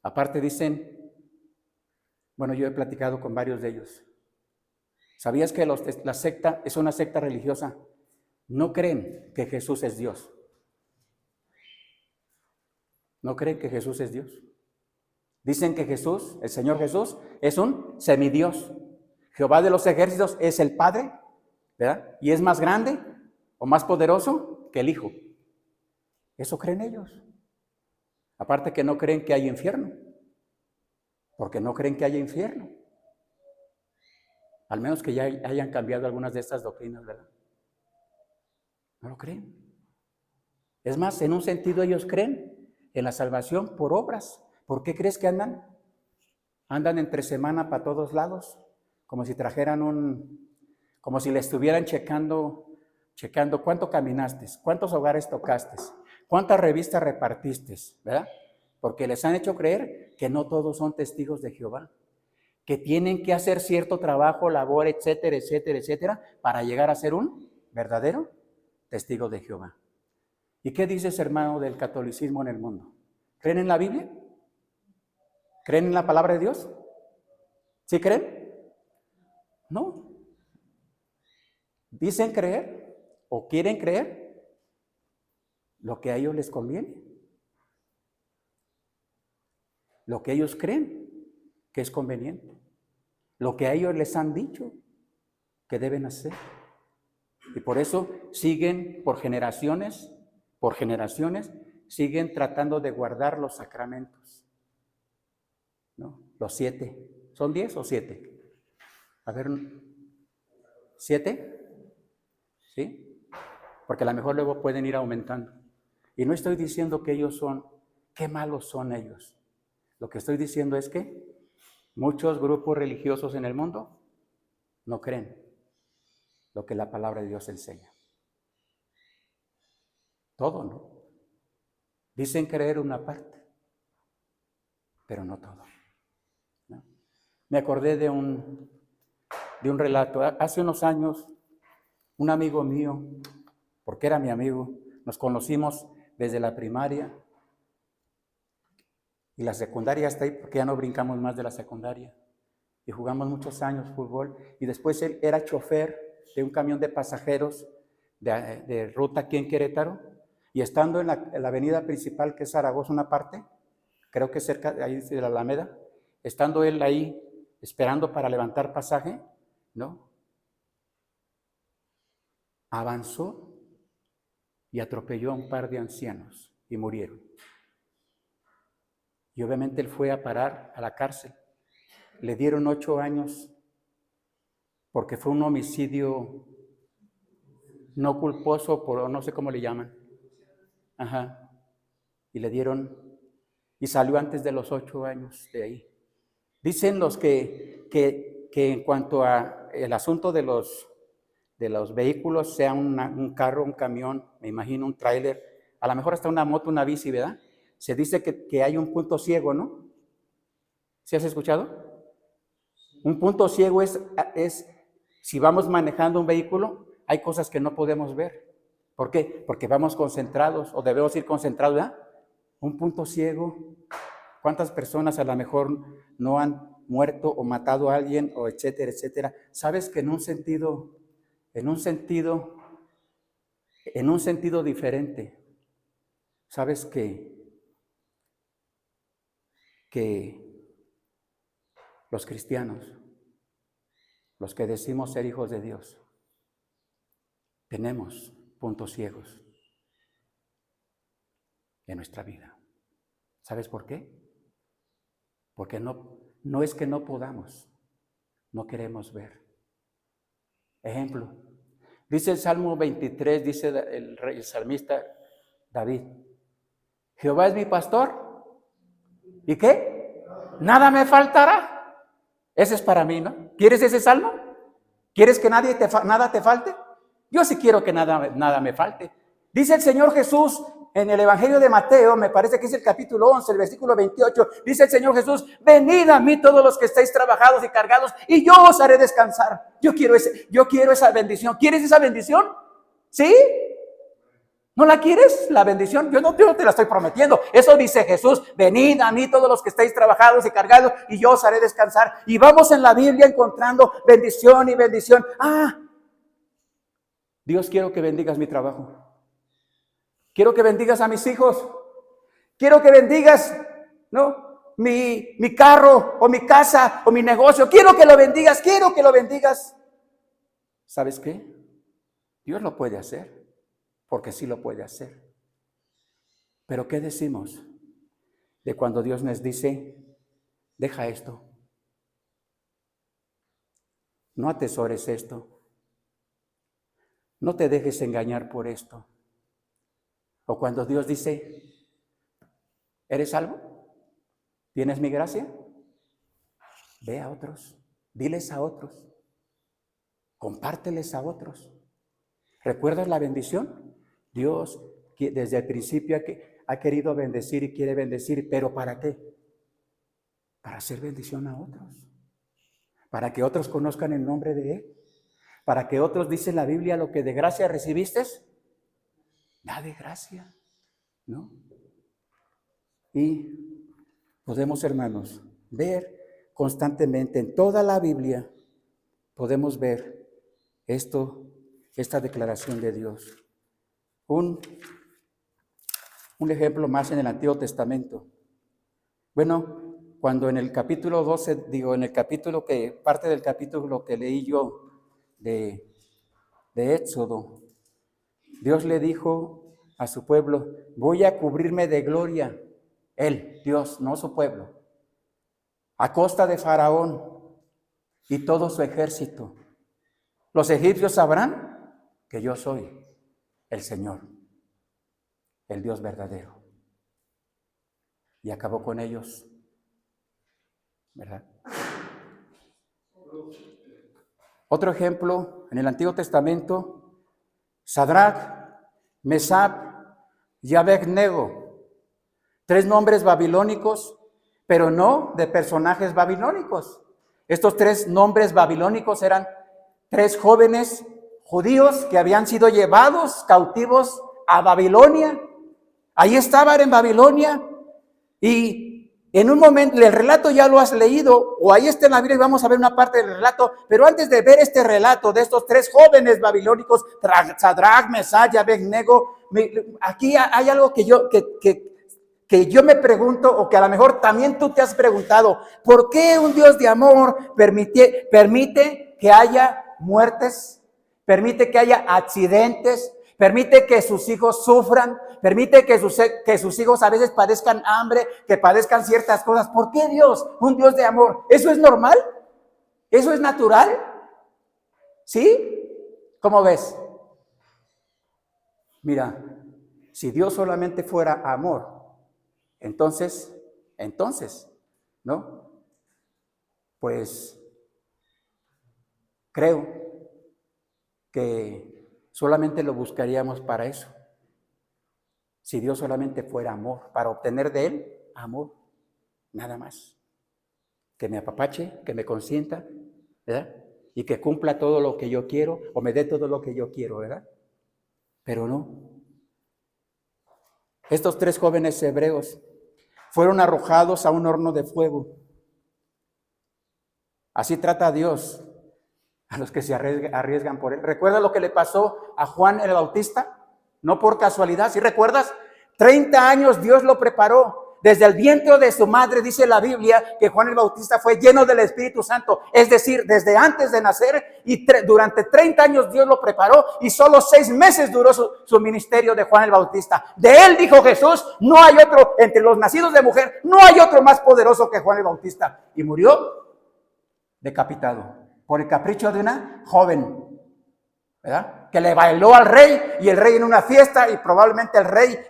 Aparte dicen, bueno, yo he platicado con varios de ellos. ¿Sabías que la secta es una secta religiosa? No creen que Jesús es Dios. No creen que Jesús es Dios. Dicen que Jesús, el Señor Jesús, es un semidios. Jehová de los ejércitos es el Padre, ¿verdad? Y es más grande o más poderoso que el Hijo. Eso creen ellos. Aparte que no creen que hay infierno, porque no creen que haya infierno. Al menos que ya hayan cambiado algunas de estas doctrinas, ¿verdad? No lo creen. Es más, en un sentido ellos creen en la salvación por obras. ¿Por qué crees que andan? Andan entre semana para todos lados, como si trajeran como si le estuvieran checando cuánto caminaste, cuántos hogares tocaste, cuántas revistas repartiste, ¿verdad? Porque les han hecho creer que no todos son testigos de Jehová, que tienen que hacer cierto trabajo, labor, etcétera, etcétera, etcétera, para llegar a ser un verdadero testigo de Jehová. ¿Y qué dices, hermano, del catolicismo en el mundo? ¿Creen en la Biblia? ¿Creen en la palabra de Dios? ¿Sí creen? No. Dicen creer o quieren creer lo que a ellos les conviene, lo que ellos creen que es conveniente, lo que a ellos les han dicho que deben hacer. Y por eso siguen por generaciones, siguen tratando de guardar los sacramentos, ¿no? Los 7. ¿Son 10 o 7? A ver, 7, ¿sí? Porque a lo mejor luego pueden ir aumentando. Y no estoy diciendo que ellos qué malos son ellos. Lo que estoy diciendo es que muchos grupos religiosos en el mundo no creen lo que la palabra de Dios enseña. Todo, ¿no? Dicen creer una parte, pero no todo, ¿no? Me acordé de un relato. Hace unos años, un amigo mío, porque era mi amigo, nos conocimos desde la primaria y la secundaria hasta ahí, porque ya no brincamos más de la secundaria. Y jugamos muchos años fútbol. Y después él era chofer de un camión de pasajeros de ruta aquí en Querétaro. Y estando en la avenida principal, que es Zaragoza, una parte, creo que cerca de ahí de la Alameda, estando él ahí esperando para levantar pasaje, ¿no? Avanzó y atropelló a un par de ancianos y murieron. Y obviamente él fue a parar a la cárcel. Le dieron 8 años porque fue un homicidio no culposo, por no sé cómo le llaman. Ajá. Y le dieron, y salió antes de los 8 años de ahí. Dicen los que en cuanto a el asunto de los vehículos, sea un carro, un camión, me imagino un tráiler, a lo mejor hasta una moto, una bici, ¿verdad? Se dice que hay un punto ciego, ¿no? ¿Sí has escuchado? Un punto ciego es si vamos manejando un vehículo, hay cosas que no podemos ver. ¿Por qué? Porque vamos concentrados o debemos ir concentrados, ¿verdad? Un punto ciego. ¿Cuántas personas a lo mejor no han muerto o matado a alguien o etcétera, etcétera? Sabes que en un sentido diferente, sabes que los cristianos, los que decimos ser hijos de Dios, tenemos puntos ciegos en nuestra vida. ¿Sabes por qué? Porque no es que no podamos, no queremos ver. Ejemplo, dice el Salmo 23, dice el salmista David, Jehová es mi pastor, ¿y qué? Nada me faltará. Ese es para mí, ¿no? ¿Quieres ese salmo? ¿Quieres que nada te falte? Yo sí quiero que nada me falte. Dice el Señor Jesús en el Evangelio de Mateo, me parece que es el capítulo 11, el versículo 28, dice el Señor Jesús, venid a mí todos los que estáis trabajados y cargados y yo os haré descansar. Yo quiero esa bendición. ¿Quieres esa bendición? ¿Sí? ¿No la quieres, la bendición? Yo no te la estoy prometiendo. Eso dice Jesús, venid a mí todos los que estáis trabajados y cargados y yo os haré descansar. Y vamos en la Biblia encontrando bendición y bendición. Dios, quiero que bendigas mi trabajo. Quiero que bendigas a mis hijos. Quiero que bendigas, ¿no? Mi carro o mi casa o mi negocio. Quiero que lo bendigas. ¿Sabes qué? Dios lo puede hacer, porque sí lo puede hacer. Pero ¿qué decimos? de cuando Dios nos dice, deja esto, no atesores esto, no te dejes engañar por esto. O cuando Dios dice, ¿eres salvo? ¿Tienes mi gracia? Ve a otros, diles a otros, compárteles a otros. ¿Recuerdas la bendición? Dios desde el principio ha querido bendecir y quiere bendecir, ¿pero para qué? Para hacer bendición a otros, para que otros conozcan el nombre de Él, para que otros, dice la Biblia, lo que de gracia recibiste, da de gracia, ¿no? Y podemos, hermanos, ver constantemente en toda la Biblia, podemos ver esta declaración de Dios. Un ejemplo más en el Antiguo Testamento. Bueno, cuando en el capítulo 12, parte del capítulo que leí yo de Éxodo, Dios le dijo a su pueblo, voy a cubrirme de gloria, Él, Dios, no su pueblo, a costa de Faraón y todo su ejército. Los egipcios sabrán que yo soy el Señor, el Dios verdadero. Y acabó con ellos, ¿verdad? Otro ejemplo, en el Antiguo Testamento, Sadrach, Mesach y Abed-nego, 3 nombres babilónicos, pero no de personajes babilónicos. Estos 3 nombres babilónicos eran 3 jóvenes judíos que habían sido llevados cautivos a Babilonia. Ahí estaban en Babilonia y en un momento, el relato ya lo has leído, o ahí está en la Biblia y vamos a ver una parte del relato, pero antes de ver este relato de estos 3 jóvenes babilónicos, Sadrach, Mesach y Abed-nego, aquí hay algo que yo me pregunto, o que a lo mejor también tú te has preguntado, ¿por qué un Dios de amor permite que haya muertes, permite que haya accidentes, permite que sus hijos sufran, permite que sus hijos a veces padezcan hambre, que padezcan ciertas cosas? ¿Por qué Dios, un Dios de amor? ¿Eso es normal? ¿Eso es natural? ¿Sí? ¿Cómo ves? Mira, si Dios solamente fuera amor, entonces, ¿no? Pues creo que solamente lo buscaríamos para eso. Si Dios solamente fuera amor, para obtener de Él amor, nada más. Que me apapache, que me consienta, ¿verdad? Y que cumpla todo lo que yo quiero, o me dé todo lo que yo quiero, ¿verdad? Pero no. Estos 3 jóvenes hebreos fueron arrojados a un horno de fuego. Así trata a Dios a los que se arriesgan por Él. ¿Recuerdas lo que le pasó a Juan el Bautista? No por casualidad, ¿sí recuerdas? 30 años Dios lo preparó. Desde el vientre de su madre dice la Biblia que Juan el Bautista fue lleno del Espíritu Santo. Es decir, desde antes de nacer, y durante 30 años Dios lo preparó, y solo 6 meses duró su ministerio de Juan el Bautista. De él, dijo Jesús, no hay otro, entre los nacidos de mujer, no hay otro más poderoso que Juan el Bautista. Y murió decapitado por el capricho de una joven, ¿verdad? Que le bailó al rey, y el rey en una fiesta, y probablemente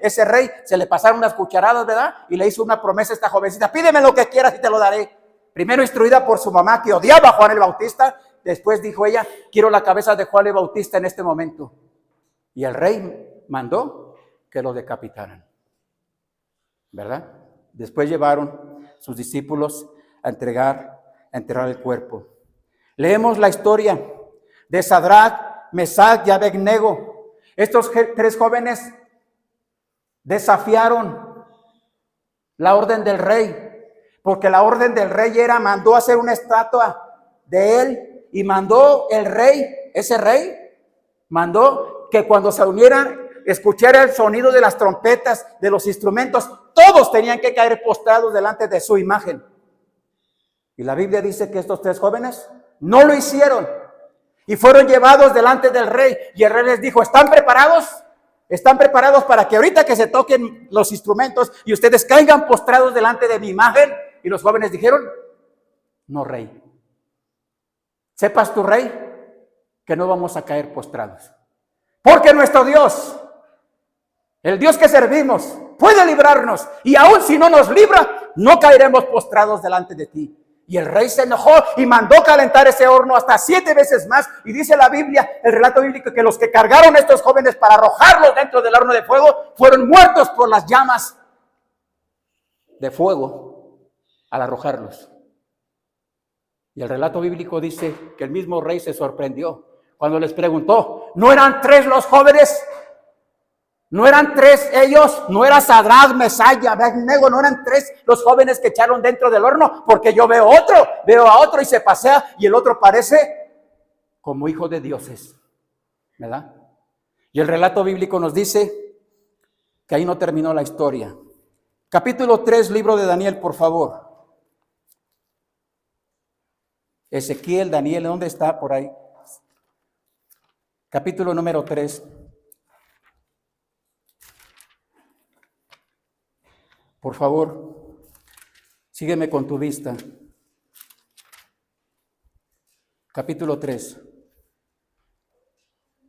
ese rey, se le pasaron unas cucharadas, ¿verdad? Y le hizo una promesa a esta jovencita: pídeme lo que quieras y te lo daré. Primero instruida por su mamá, que odiaba a Juan el Bautista, después dijo ella: quiero la cabeza de Juan el Bautista en este momento. Y el rey mandó que lo decapitaran, ¿verdad? Después llevaron sus discípulos a enterrar el cuerpo. Leemos la historia de Sadrach, Mesach y Abed-nego. Estos 3 jóvenes desafiaron la orden del rey, porque la orden del rey mandó hacer una estatua de él, y mandó ese rey mandó que cuando se unieran, escuchara el sonido de las trompetas, de los instrumentos, todos tenían que caer postrados delante de su imagen. Y la Biblia dice que estos 3 jóvenes no lo hicieron, y fueron llevados delante del rey, y el rey les dijo: ¿están preparados? ¿Están preparados para que ahorita que se toquen los instrumentos y ustedes caigan postrados delante de mi imagen? Y los jóvenes dijeron, no, rey. Sepas tu rey que no vamos a caer postrados. Porque nuestro Dios, el Dios que servimos, puede librarnos. Y aun si no nos libra, no caeremos postrados delante de ti. Y el rey se enojó y mandó calentar ese horno hasta 7 veces más. Y dice la Biblia, el relato bíblico, que los que cargaron a estos jóvenes para arrojarlos dentro del horno de fuego fueron muertos por las llamas de fuego al arrojarlos. Y el relato bíblico dice que el mismo rey se sorprendió cuando les preguntó, ¿no eran 3 los jóvenes? ¿No eran 3 ellos? ¿No era Sadrach, Mesach y Abednego? ¿No eran 3 los jóvenes que echaron dentro del horno? Porque yo veo a otro y se pasea y el otro parece como hijo de dioses, ¿verdad? Y el relato bíblico nos dice que ahí no terminó la historia. Capítulo 3, libro de Daniel, por favor. Ezequiel, Daniel, ¿dónde está? Por ahí. Capítulo número 3. Por favor, sígueme con tu vista. Capítulo 3.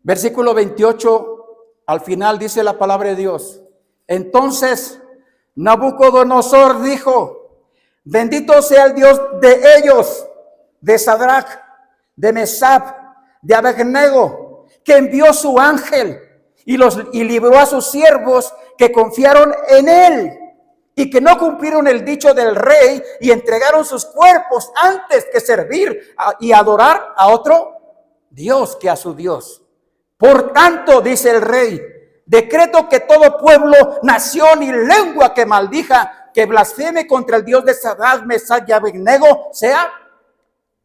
Versículo 28, al final dice la palabra de Dios. Entonces Nabucodonosor dijo, bendito sea el Dios de ellos, de Sadrach, de Mesach, de Abednego, que envió su ángel y libró a sus siervos que confiaron en él y que no cumplieron el dicho del rey y entregaron sus cuerpos antes que servir y adorar a otro Dios que a su Dios. Por tanto, dice el rey, decreto que todo pueblo, nación y lengua que maldija, que blasfeme contra el Dios de Sadrach, Mesach y Abednego, sea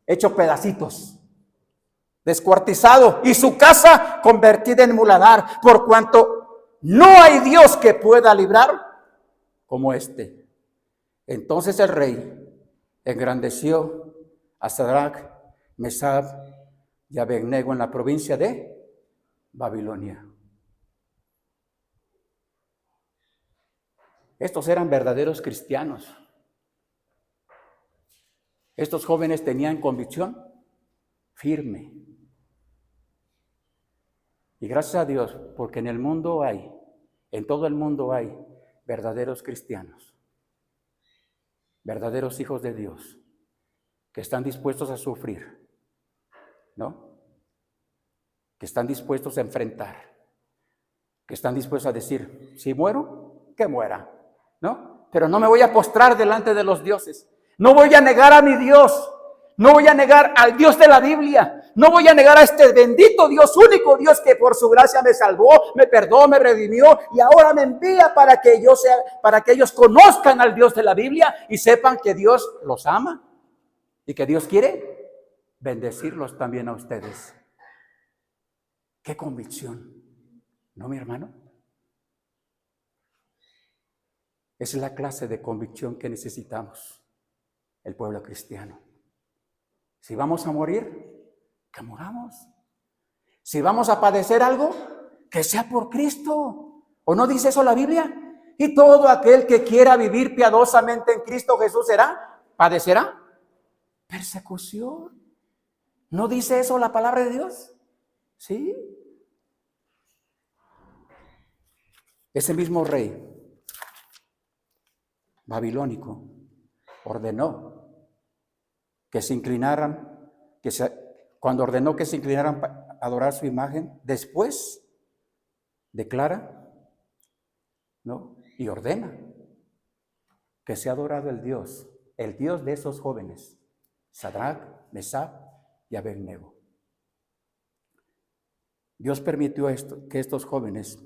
hecho pedacitos, descuartizado, y su casa convertida en muladar, por cuanto no hay Dios que pueda librar como este. Entonces el rey engrandeció a Sadrach, Mesach y Abednego en la provincia de Babilonia. Estos eran verdaderos cristianos. Estos jóvenes tenían convicción firme. Y gracias a Dios, porque en todo el mundo hay verdaderos cristianos, verdaderos hijos de Dios, que están dispuestos a sufrir, ¿no? Que están dispuestos a enfrentar, que están dispuestos a decir, si muero, que muera, ¿no? Pero no me voy a postrar delante de los dioses. No voy a negar a mi Dios. No voy a negar al Dios de la Biblia. No voy a negar a este bendito Dios, único Dios que por su gracia me salvó, me perdonó, me redimió y ahora me envía para que ellos conozcan al Dios de la Biblia y sepan que Dios los ama y que Dios quiere bendecirlos también a ustedes. ¡Qué convicción! ¿No, mi hermano? Esa es la clase de convicción que necesitamos, el pueblo cristiano. Si vamos a morir, que moramos. Si vamos a padecer algo, que sea por Cristo. ¿O no dice eso la Biblia? Y todo aquel que quiera vivir piadosamente en Cristo Jesús padecerá persecución. ¿No dice eso la palabra de Dios? ¿Sí? Ese mismo rey babilónico ordenó que se inclinaran, cuando ordenó que se inclinaran para adorar su imagen, después declara, ¿no? Y ordena que sea adorado el Dios de esos jóvenes, Sadrach, Mesach y Abednego. Dios permitió que estos jóvenes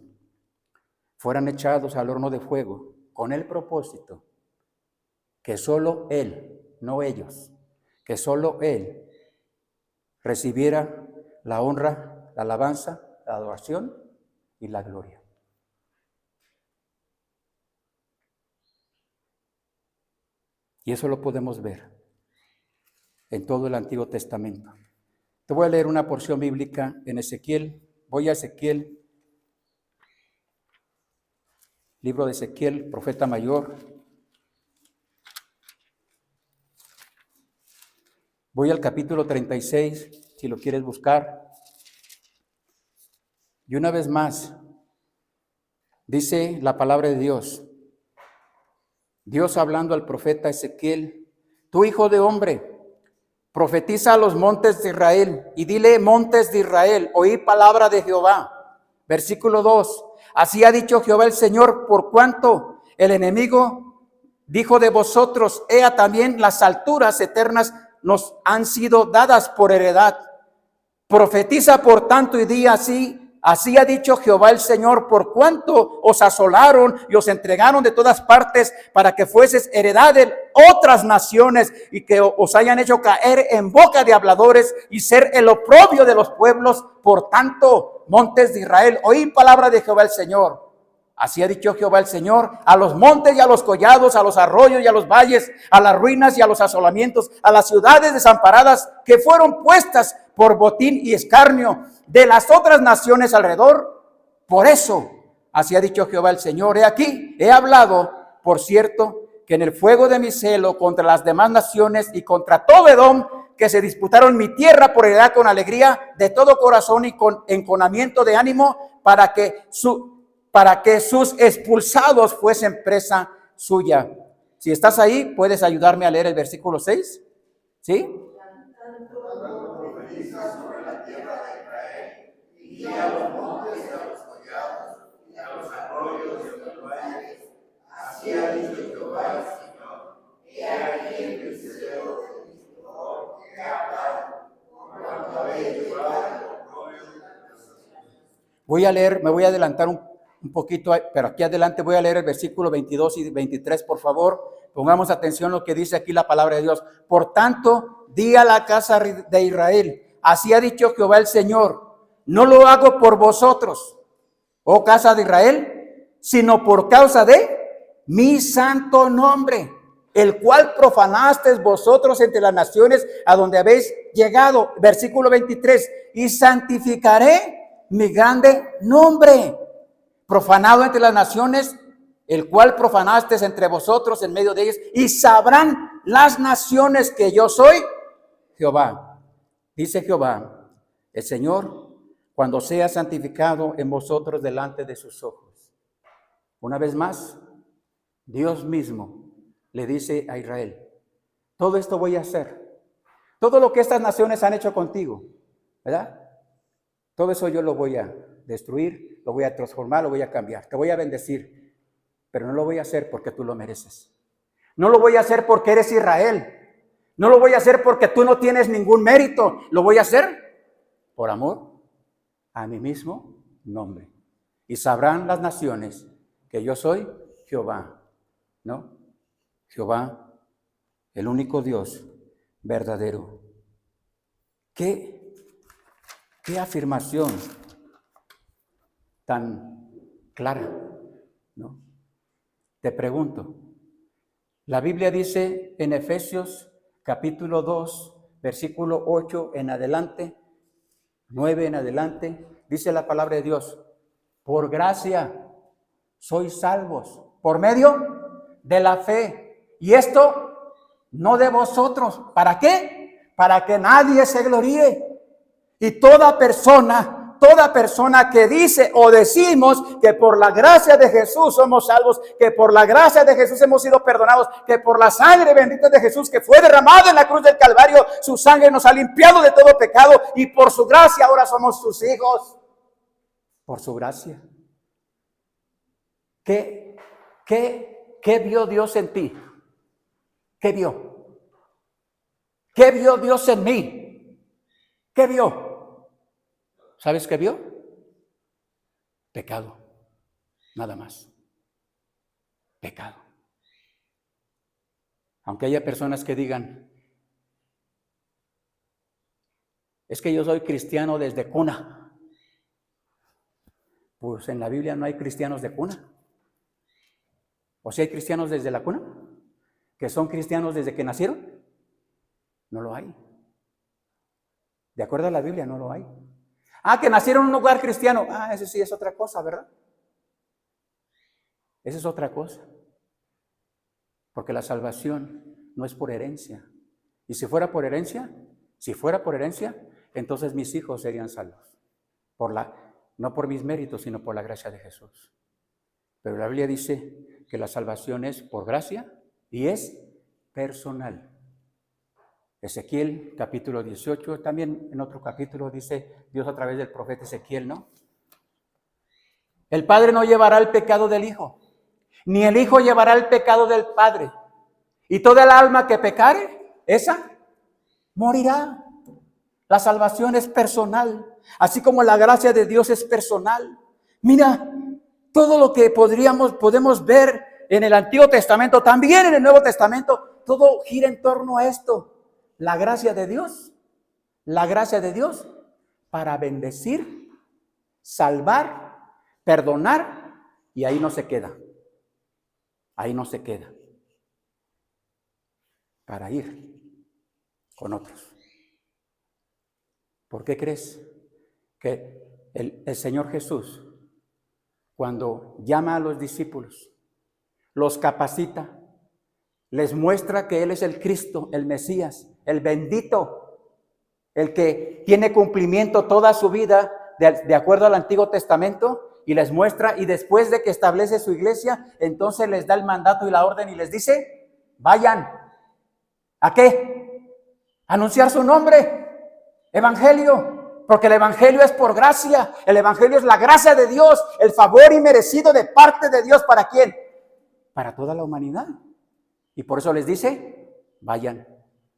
fueran echados al horno de fuego con el propósito que solo Él, no ellos, que solo Él recibiera la honra, la alabanza, la adoración y la gloria. Y eso lo podemos ver en todo el Antiguo Testamento. Te voy a leer una porción bíblica en Ezequiel. Voy a Ezequiel Libro de Ezequiel, profeta mayor. Voy al capítulo 36, si lo quieres buscar. Y una vez más, dice la palabra de Dios. Dios hablando al profeta Ezequiel: tú, hijo de hombre, profetiza a los montes de Israel y dile: montes de Israel, oí palabra de Jehová. Versículo 2. Así ha dicho Jehová el Señor: por cuanto el enemigo dijo de vosotros: ea, también las alturas eternas nos han sido dadas por heredad. Profetiza por tanto y di así: así ha dicho Jehová el Señor, por cuanto os asolaron y os entregaron de todas partes para que fueses heredad de otras naciones y que os hayan hecho caer en boca de habladores y ser el oprobio de los pueblos. Por tanto, montes de Israel, oí palabra de Jehová el Señor. Así ha dicho Jehová el Señor: a los montes y a los collados, a los arroyos y a los valles, a las ruinas y a los asolamientos, a las ciudades desamparadas que fueron puestas por botín y escarnio de las otras naciones alrededor. Por eso, así ha dicho Jehová el Señor: he aquí, he hablado, por cierto, que en el fuego de mi celo contra las demás naciones y contra todo Edom, que se disputaron mi tierra por heredad con alegría de todo corazón y con enconamiento de ánimo, para que sus expulsados fuesen presa suya. Si estás ahí, ¿puedes ayudarme a leer el versículo 6? ¿Sí? Voy a leer, me voy a adelantar un poquito, pero aquí adelante voy a leer el versículo 22 y 23, por favor. Pongamos atención a lo que dice aquí la palabra de Dios. Por tanto, di a la casa de Israel: así ha dicho Jehová el Señor: no lo hago por vosotros, oh casa de Israel, sino por causa de mi santo nombre, el cual profanasteis vosotros entre las naciones a donde habéis llegado. Versículo 23, y santificaré mi grande nombre, profanado entre las naciones, el cual profanasteis entre vosotros en medio de ellos, y sabrán las naciones que yo soy Jehová. Dice Jehová el Señor, cuando sea santificado en vosotros delante de sus ojos. Una vez más, Dios mismo le dice a Israel: todo esto voy a hacer, todo lo que estas naciones han hecho contigo, ¿verdad? Todo eso yo lo voy a destruir, lo voy a transformar, lo voy a cambiar, te voy a bendecir, pero no lo voy a hacer porque tú lo mereces. No lo voy a hacer porque eres Israel. No lo voy a hacer porque tú no tienes ningún mérito. Lo voy a hacer por amor a mi mismo nombre. Y sabrán las naciones que yo soy Jehová, ¿no? Jehová, el único Dios verdadero. ¿Qué afirmación tan clara, ¿no? Te pregunto, la Biblia dice en Efesios capítulo 2, versículo 8 en adelante, 9 en adelante, dice la palabra de Dios: por gracia sois salvos, por medio de la fe. Y esto no de vosotros. ¿Para qué? Para que nadie se gloríe. Y toda persona que dice o decimos que por la gracia de Jesús somos salvos, que por la gracia de Jesús hemos sido perdonados, que por la sangre bendita de Jesús que fue derramada en la cruz del Calvario, su sangre nos ha limpiado de todo pecado y por su gracia ahora somos sus hijos. Por su gracia. ¿Qué vio Dios en ti? ¿Qué vio? ¿Qué vio Dios en mí? ¿Qué vio? ¿Sabes qué vio? Pecado, nada más. Pecado. Aunque haya personas que digan: es que yo soy cristiano desde cuna. Pues en la Biblia no hay cristianos de cuna. ¿O si hay cristianos desde la cuna? ¿Que son cristianos desde que nacieron? No lo hay. De acuerdo a la Biblia, no lo hay. Que nacieron en un lugar cristiano. Eso sí es otra cosa, ¿verdad? Esa es otra cosa. Porque la salvación no es por herencia. Y si fuera por herencia, entonces mis hijos serían salvos. No por mis méritos, sino por la gracia de Jesús. Pero la Biblia dice que la salvación es por gracia y es personal. Ezequiel capítulo 18, también en otro capítulo dice Dios a través del profeta Ezequiel, ¿no? El Padre no llevará el pecado del Hijo, ni el Hijo llevará el pecado del Padre. Y toda el alma que pecare, esa morirá. La salvación es personal, así como la gracia de Dios es personal. Mira, todo lo que podemos ver en el Antiguo Testamento, también en el Nuevo Testamento, todo gira en torno a esto. La gracia de Dios para bendecir, salvar, perdonar, y ahí no se queda. Para ir con otros. ¿Por qué crees que el Señor Jesús, cuando llama a los discípulos, los capacita, les muestra que Él es el Cristo, el Mesías, el bendito, el que tiene cumplimiento toda su vida de acuerdo al Antiguo Testamento, y les muestra, y después de que establece su iglesia, entonces les da el mandato y la orden y les dice, vayan. ¿A qué? Anunciar su nombre. Evangelio, porque el evangelio es por gracia, el evangelio es la gracia de Dios, el favor inmerecido de parte de Dios. ¿Para quién? Para toda la humanidad. Y por eso les dice, vayan.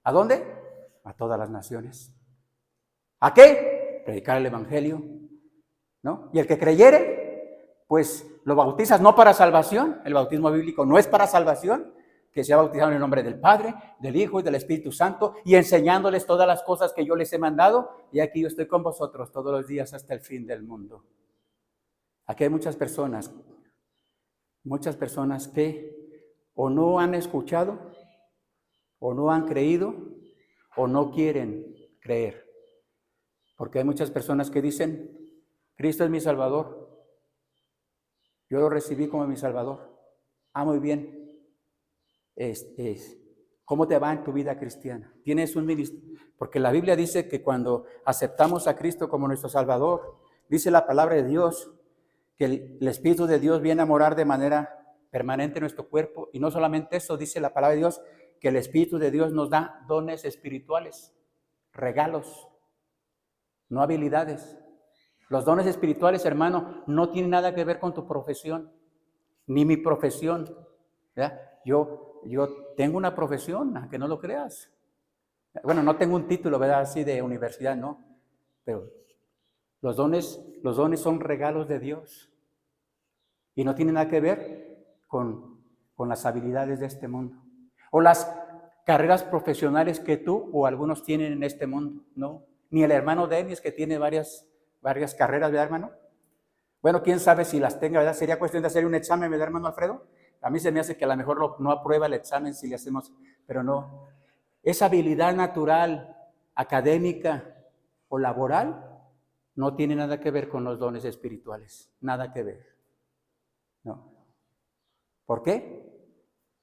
¿A dónde? A todas las naciones. ¿A qué? Predicar el evangelio, ¿no? Y el que creyere, pues lo bautizas no para salvación, el bautismo bíblico no es para salvación, que sea bautizado en el nombre del Padre, del Hijo y del Espíritu Santo, y enseñándoles todas las cosas que yo les he mandado, y aquí yo estoy con vosotros todos los días hasta el fin del mundo. Aquí hay muchas personas que o no han escuchado, o no han creído, o no quieren creer. Porque hay muchas personas que dicen, Cristo es mi Salvador, yo lo recibí como mi Salvador. Muy bien. ¿Cómo te va en tu vida cristiana? ¿Tienes un ministerio? Porque la Biblia dice que cuando aceptamos a Cristo como nuestro Salvador, dice la palabra de Dios, que el Espíritu de Dios viene a morar de manera permanente en nuestro cuerpo. Y no solamente eso, dice la palabra de Dios, que el Espíritu de Dios nos da dones espirituales, regalos, no habilidades. Los dones espirituales, hermano, no tienen nada que ver con tu profesión, ni mi profesión, ¿verdad? Yo tengo una profesión, aunque no lo creas. Bueno, no tengo un título, ¿verdad? Así de universidad, no. Pero los dones son regalos de Dios. Y no tienen nada que ver con las habilidades de este mundo. O las carreras profesionales que tú o algunos tienen en este mundo, ¿no? Ni el hermano Denis, que tiene varias carreras, ¿verdad, hermano? Bueno, quién sabe si las tenga, ¿verdad? Sería cuestión de hacer un examen, ¿verdad, hermano Alfredo? A mí se me hace que a lo mejor no aprueba el examen si le hacemos, pero no. Esa habilidad natural, académica o laboral no tiene nada que ver con los dones espirituales, nada que ver. No. ¿Por qué?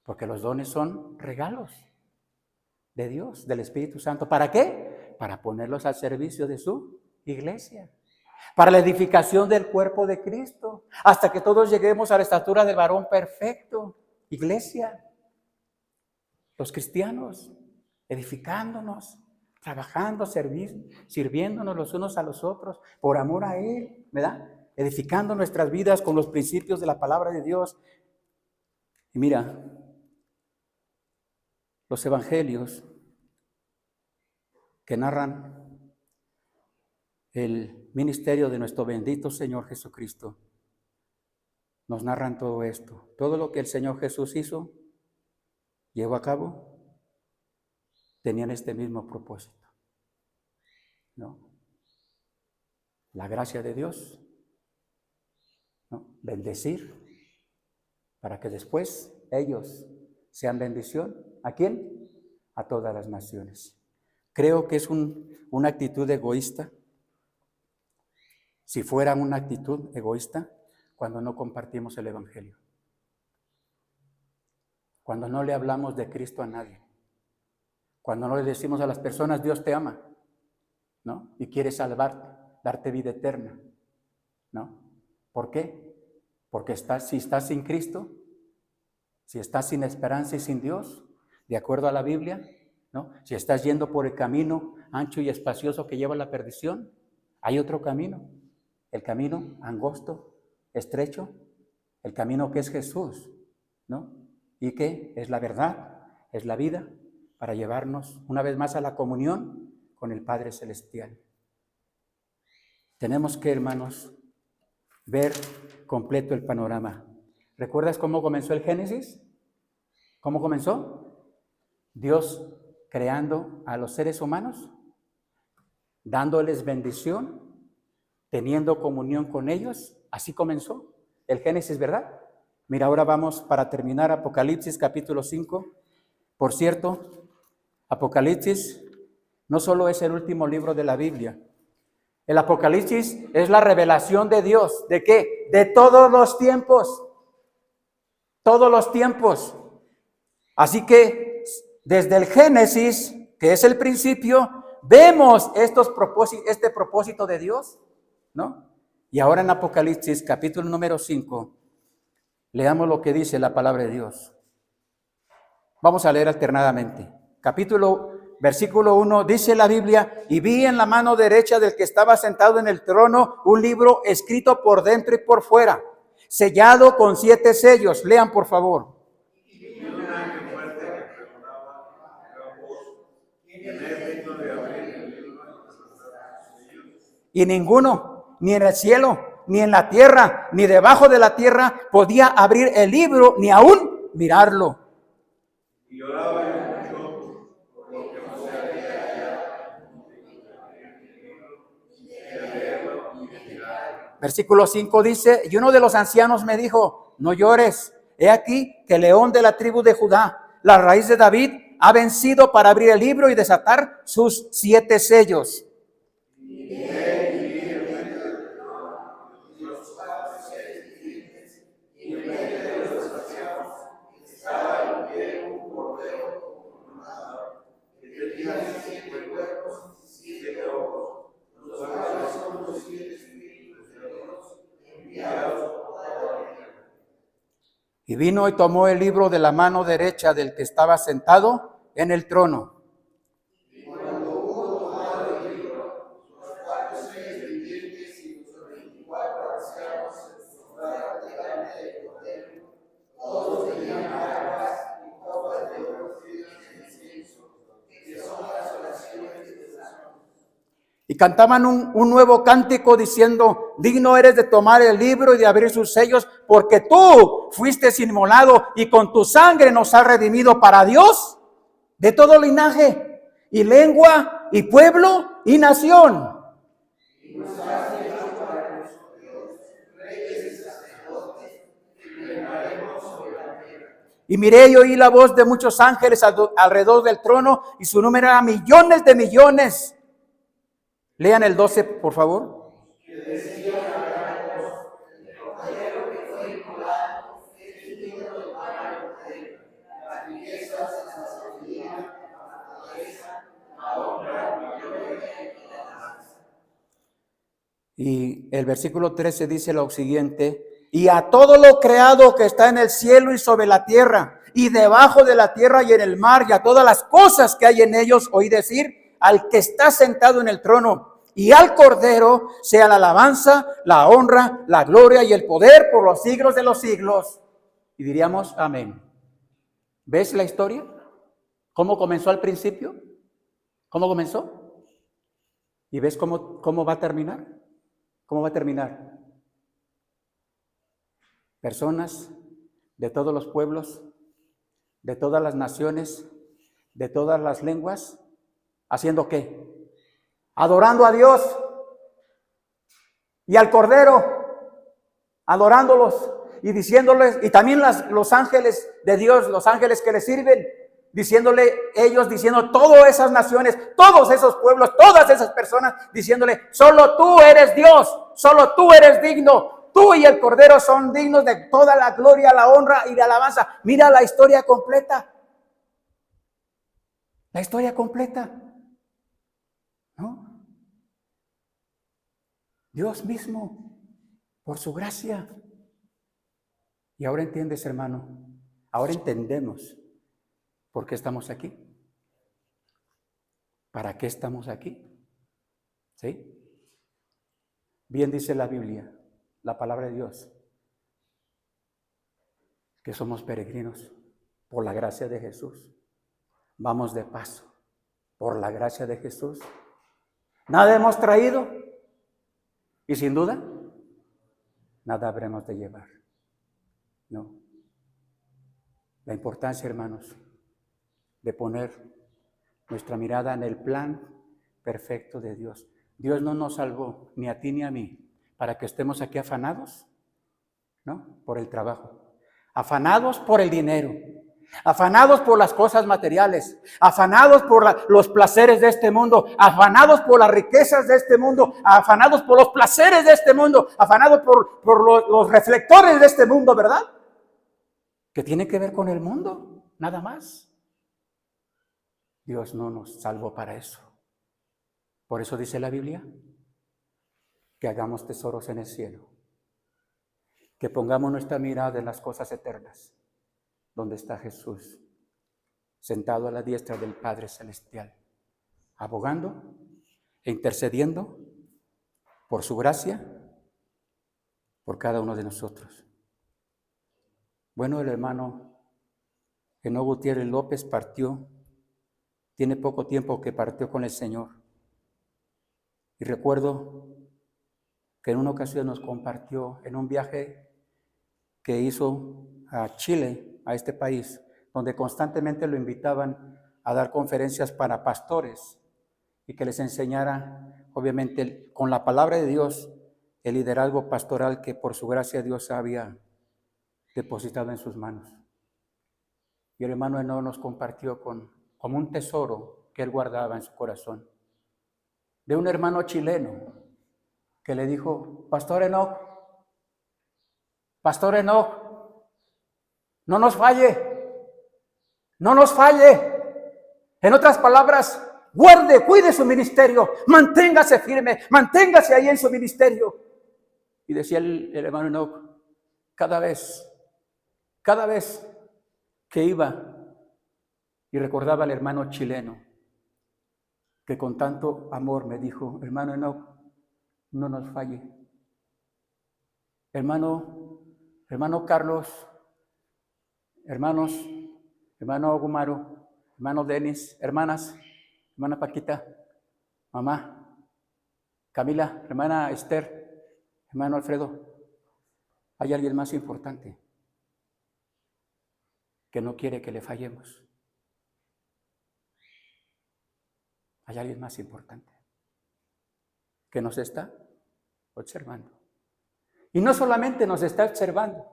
Porque los dones son regalos de Dios, del Espíritu Santo. ¿Para qué? Para ponerlos al servicio de su iglesia, para la edificación del cuerpo de Cristo, hasta que todos lleguemos a la estatura del varón perfecto. Iglesia, los cristianos, edificándonos, trabajando, sirviéndonos los unos a los otros, por amor a Él, ¿verdad? Edificando nuestras vidas con los principios de la palabra de Dios. Y mira, los evangelios que narran el ministerio de nuestro bendito Señor Jesucristo, nos narran todo esto. Todo lo que el Señor Jesús hizo, llevó a cabo, tenían este mismo propósito, ¿no? La gracia de Dios, ¿no? Bendecir, para que después ellos sean bendición. ¿A quién? A todas las naciones. Creo que es una actitud egoísta. Si fuera una actitud egoísta, cuando no compartimos el evangelio. Cuando no le hablamos de Cristo a nadie. Cuando no le decimos a las personas, Dios te ama, ¿no? Y quiere salvarte, darte vida eterna, ¿no? ¿Por qué? Porque si estás sin Cristo, si estás sin esperanza y sin Dios, de acuerdo a la Biblia, ¿no? Si estás yendo por el camino ancho y espacioso que lleva a la perdición, hay otro camino, el camino angosto, estrecho, el camino que es Jesús, ¿no? Y que es la verdad, es la vida, para llevarnos una vez más a la comunión con el Padre Celestial. Tenemos que, hermanos, ver completo el panorama. ¿Recuerdas cómo comenzó el Génesis? ¿Cómo comenzó? Dios creando a los seres humanos, dándoles bendición, teniendo comunión con ellos. Así comenzó el Génesis, ¿verdad? Mira, ahora vamos para terminar Apocalipsis capítulo 5. Por cierto, Apocalipsis no solo es el último libro de la Biblia. El Apocalipsis es la revelación de Dios. ¿De qué? De todos los tiempos. Todos los tiempos. Así que desde el Génesis, que es el principio, vemos este propósito de Dios, ¿no? Y ahora en Apocalipsis capítulo número 5, leamos lo que dice la palabra de Dios. Vamos a leer alternadamente. Versículo 1, dice la Biblia: y vi en la mano derecha del que estaba sentado en el trono un libro escrito por dentro y por fuera, sellado con 7 sellos. Lean, por favor. Y ninguno, ni en el cielo, ni en la tierra, ni debajo de la tierra, podía abrir el libro, ni aún mirarlo. Y lloraba mucho, porque no se había hallado Versículo 5 dice: y uno de los ancianos me dijo: no llores, he aquí que el león de la tribu de Judá, la raíz de David, ha vencido para abrir el libro y desatar sus 7 sellos. Y vino y tomó el libro de la mano derecha del que estaba sentado en el trono. Y cuando hubo tomado el libro, los 4 seres vivientes y los 24 ancianos se postraron delante del Cordero. Todos tenían arpas y copas de oro llenas de incienso, que son las oraciones de los santos. Y cantaban un nuevo cántico diciendo: digno eres de tomar el libro y de abrir sus sellos, porque tú fuiste inmolado y con tu sangre nos has redimido para Dios de todo linaje y lengua y pueblo y nación. Y nos has hecho para nuestro Dios reyes y sacerdotes, y reinaremos sobre la tierra. Y miré y oí la voz de muchos ángeles alrededor del trono, y su número era millones de millones. Lean el 12, por favor. Y el versículo 13 dice lo siguiente: y a todo lo creado que está en el cielo y sobre la tierra, y debajo de la tierra y en el mar, y a todas las cosas que hay en ellos, oí decir al que está sentado en el trono y al Cordero, sea la alabanza, la honra, la gloria y el poder por los siglos de los siglos. Y diríamos amén. ¿Ves la historia? ¿Cómo comenzó al principio? ¿Cómo comenzó? ¿Y ves cómo va a terminar? ¿Cómo va a terminar? Personas de todos los pueblos, de todas las naciones, de todas las lenguas, ¿haciendo qué? Adorando a Dios y al Cordero, adorándolos y diciéndoles, y también los ángeles de Dios, los ángeles que le sirven, diciéndole, ellos diciendo, todas esas naciones, todos esos pueblos, todas esas personas, diciéndole: solo tú eres Dios, solo tú eres digno, Tú y el Cordero son dignos de toda la gloria, la honra y la alabanza. Mira la historia completa. La historia completa. ¿No? Dios mismo, por su gracia. Y ahora entiendes, hermano. Ahora entendemos por qué estamos aquí. ¿Para qué estamos aquí? ¿Sí? Bien dice la Biblia, la palabra de Dios, que somos peregrinos por la gracia de Jesús. Vamos de paso por la gracia de Jesús. Nada hemos traído y sin duda nada habremos de llevar. No. La importancia, hermanos, de poner nuestra mirada en el plan perfecto de Dios. Dios no nos salvó, ni a ti ni a mí, para que estemos aquí afanados, ¿no? Por el trabajo, afanados por el dinero, afanados por las cosas materiales, afanados por los placeres de este mundo, afanados por las riquezas de este mundo, afanados por los placeres de este mundo, afanados por los reflectores de este mundo, ¿verdad? Que tiene que ver con el mundo, nada más. Dios no nos salvó para eso. Por eso dice la Biblia que hagamos tesoros en el cielo, que pongamos nuestra mirada en las cosas eternas, donde está Jesús, sentado a la diestra del Padre Celestial, abogando e intercediendo por su gracia, por cada uno de nosotros. Bueno, el hermano Enoc Gutiérrez López partió, tiene poco tiempo que partió con el Señor. Y recuerdo que en una ocasión nos compartió en un viaje que hizo a Chile, a este país, donde constantemente lo invitaban a dar conferencias para pastores y que les enseñara, obviamente, con la palabra de Dios, el liderazgo pastoral que por su gracia Dios había depositado en sus manos. Y el hermano Enoc nos compartió como un tesoro que él guardaba en su corazón, de un hermano chileno que le dijo: Pastor Enoc, no nos falle, no nos falle. En otras palabras, cuide su ministerio, manténgase firme, manténgase ahí en su ministerio. Y decía el hermano Enoc, cada vez que iba y recordaba al hermano chileno, que con tanto amor me dijo: hermano Enoc, no nos falle. Hermano Carlos, hermanos, hermano Gumaro, hermano Denis, hermanas, hermana Paquita, mamá, Camila, hermana Esther, hermano Alfredo, hay alguien más importante que no quiere que le fallemos. Hay alguien más importante que nos está observando. Y no solamente nos está observando.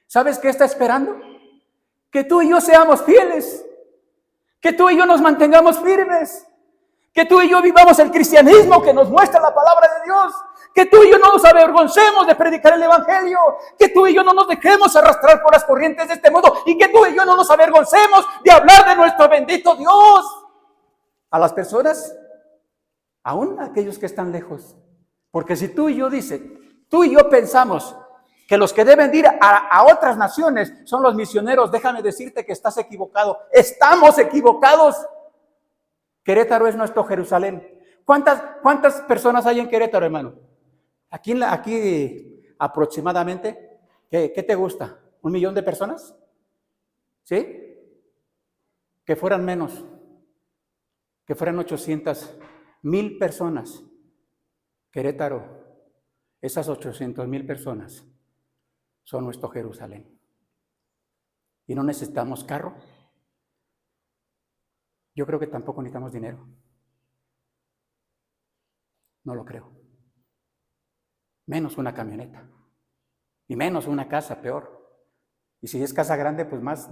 ¿Sabes qué está esperando? Que tú y yo seamos fieles. Que tú y yo nos mantengamos firmes. Que tú y yo vivamos el cristianismo que nos muestra la palabra de Dios. Que tú y yo no nos avergoncemos de predicar el evangelio. Que tú y yo no nos dejemos arrastrar por las corrientes de este mundo. Y que tú y yo no nos avergoncemos de hablar de nuestro bendito Dios a las personas, aún a aquellos que están lejos. Porque si tú y yo pensamos que los que deben ir a otras naciones son los misioneros, déjame decirte que estás equivocado. Estamos equivocados. Querétaro es nuestro Jerusalén. ¿Cuántas personas hay en Querétaro, hermano? Aquí aproximadamente, ¿qué te gusta? ¿1 millón de personas? ¿Sí? Que fueran menos, que fueran 800,000 personas. Querétaro, esas 800,000 personas son nuestro Jerusalén. Y no necesitamos carro. Yo creo que tampoco necesitamos dinero. No lo creo. Menos una camioneta. Y menos una casa, peor. Y si es casa grande, pues más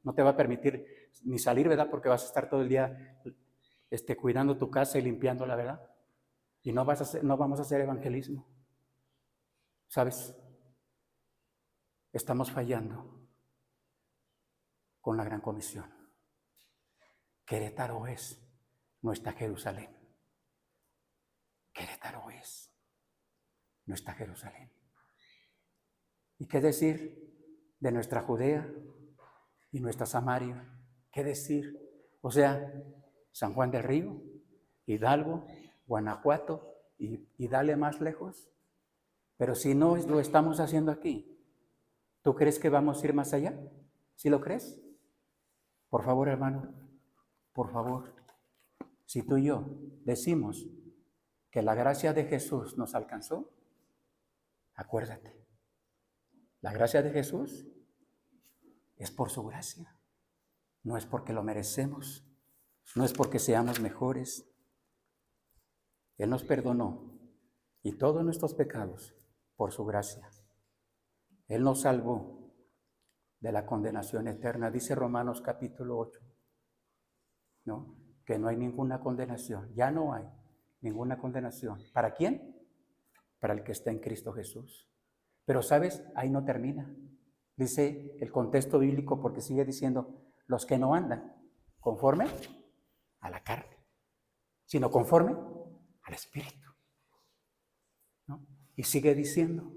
no te va a permitir ni salir, ¿verdad? Porque vas a estar todo el día cuidando tu casa y limpiándola, ¿verdad? Y no vamos a hacer evangelismo. ¿Sabes? estamos fallando con la gran comisión. Querétaro es nuestra Jerusalén. Querétaro es nuestra Jerusalén. ¿Y qué decir de nuestra Judea y nuestra Samaria? ¿Qué decir? O sea, San Juan del Río, Hidalgo, Guanajuato y dale más lejos. Pero si no lo estamos haciendo aquí, ¿tú crees que vamos a ir más allá? ¿Sí lo crees? Por favor, hermano, por favor, si tú y yo decimos que la gracia de Jesús nos alcanzó, acuérdate, la gracia de Jesús es por su gracia, no es porque lo merecemos, no es porque seamos mejores. Él nos perdonó y todos nuestros pecados por su gracia. Él nos salvó de la condenación eterna. Dice Romanos capítulo 8, ¿no? Que no hay ninguna condenación, ya no hay ninguna condenación. ¿Para quién? Para el que está en Cristo Jesús. Pero ¿sabes? Ahí no termina. Dice el contexto bíblico, porque sigue diciendo, los que no andan conforme a la carne, sino conforme al Espíritu, ¿no? Y sigue diciendo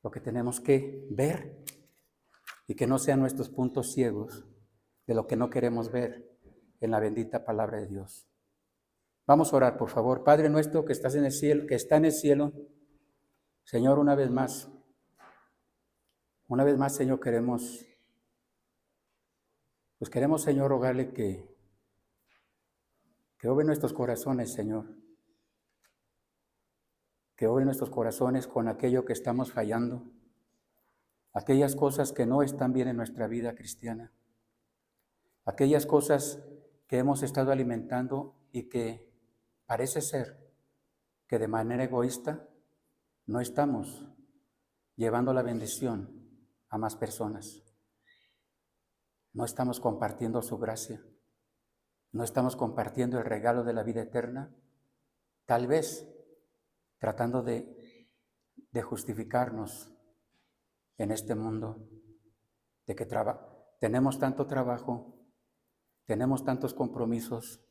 lo que tenemos que ver y que no sean nuestros puntos ciegos de lo que no queremos ver en la bendita palabra de Dios. Vamos a orar, por favor. Padre nuestro que estás en el cielo, que está en el cielo, Señor, una vez más, Señor, queremos, Señor, rogarle que obre nuestros corazones, Señor, que obre nuestros corazones con aquello que estamos fallando, aquellas cosas que no están bien en nuestra vida cristiana, aquellas cosas que hemos estado alimentando y que parece ser que de manera egoísta no estamos llevando la bendición a más personas. No estamos compartiendo su gracia. No estamos compartiendo el regalo de la vida eterna. Tal vez tratando de justificarnos en este mundo, de que tenemos tanto trabajo, tenemos tantos compromisos,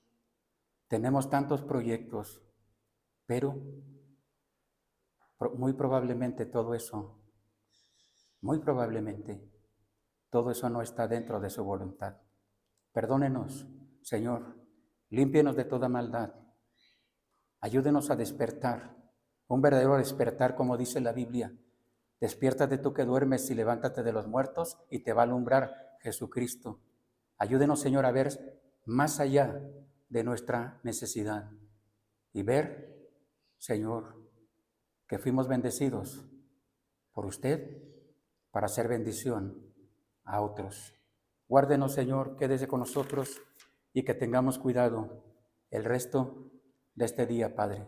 tenemos tantos proyectos, pero muy probablemente todo eso no está dentro de su voluntad. Perdónenos, Señor, límpienos de toda maldad, ayúdenos a despertar, un verdadero despertar, como dice la Biblia. Despiértate tú que duermes y levántate de los muertos y te va a alumbrar Jesucristo. Ayúdenos, Señor, a ver más allá de nuestra necesidad y ver, Señor, que fuimos bendecidos por usted para hacer bendición a otros. Guárdenos, Señor, quédese con nosotros y que tengamos cuidado el resto de este día, Padre.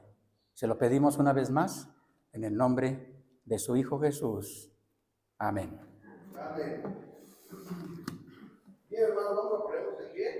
Se lo pedimos una vez más en el nombre de su Hijo Jesús. Amén. Amén. Bien, hermano, vamos a poner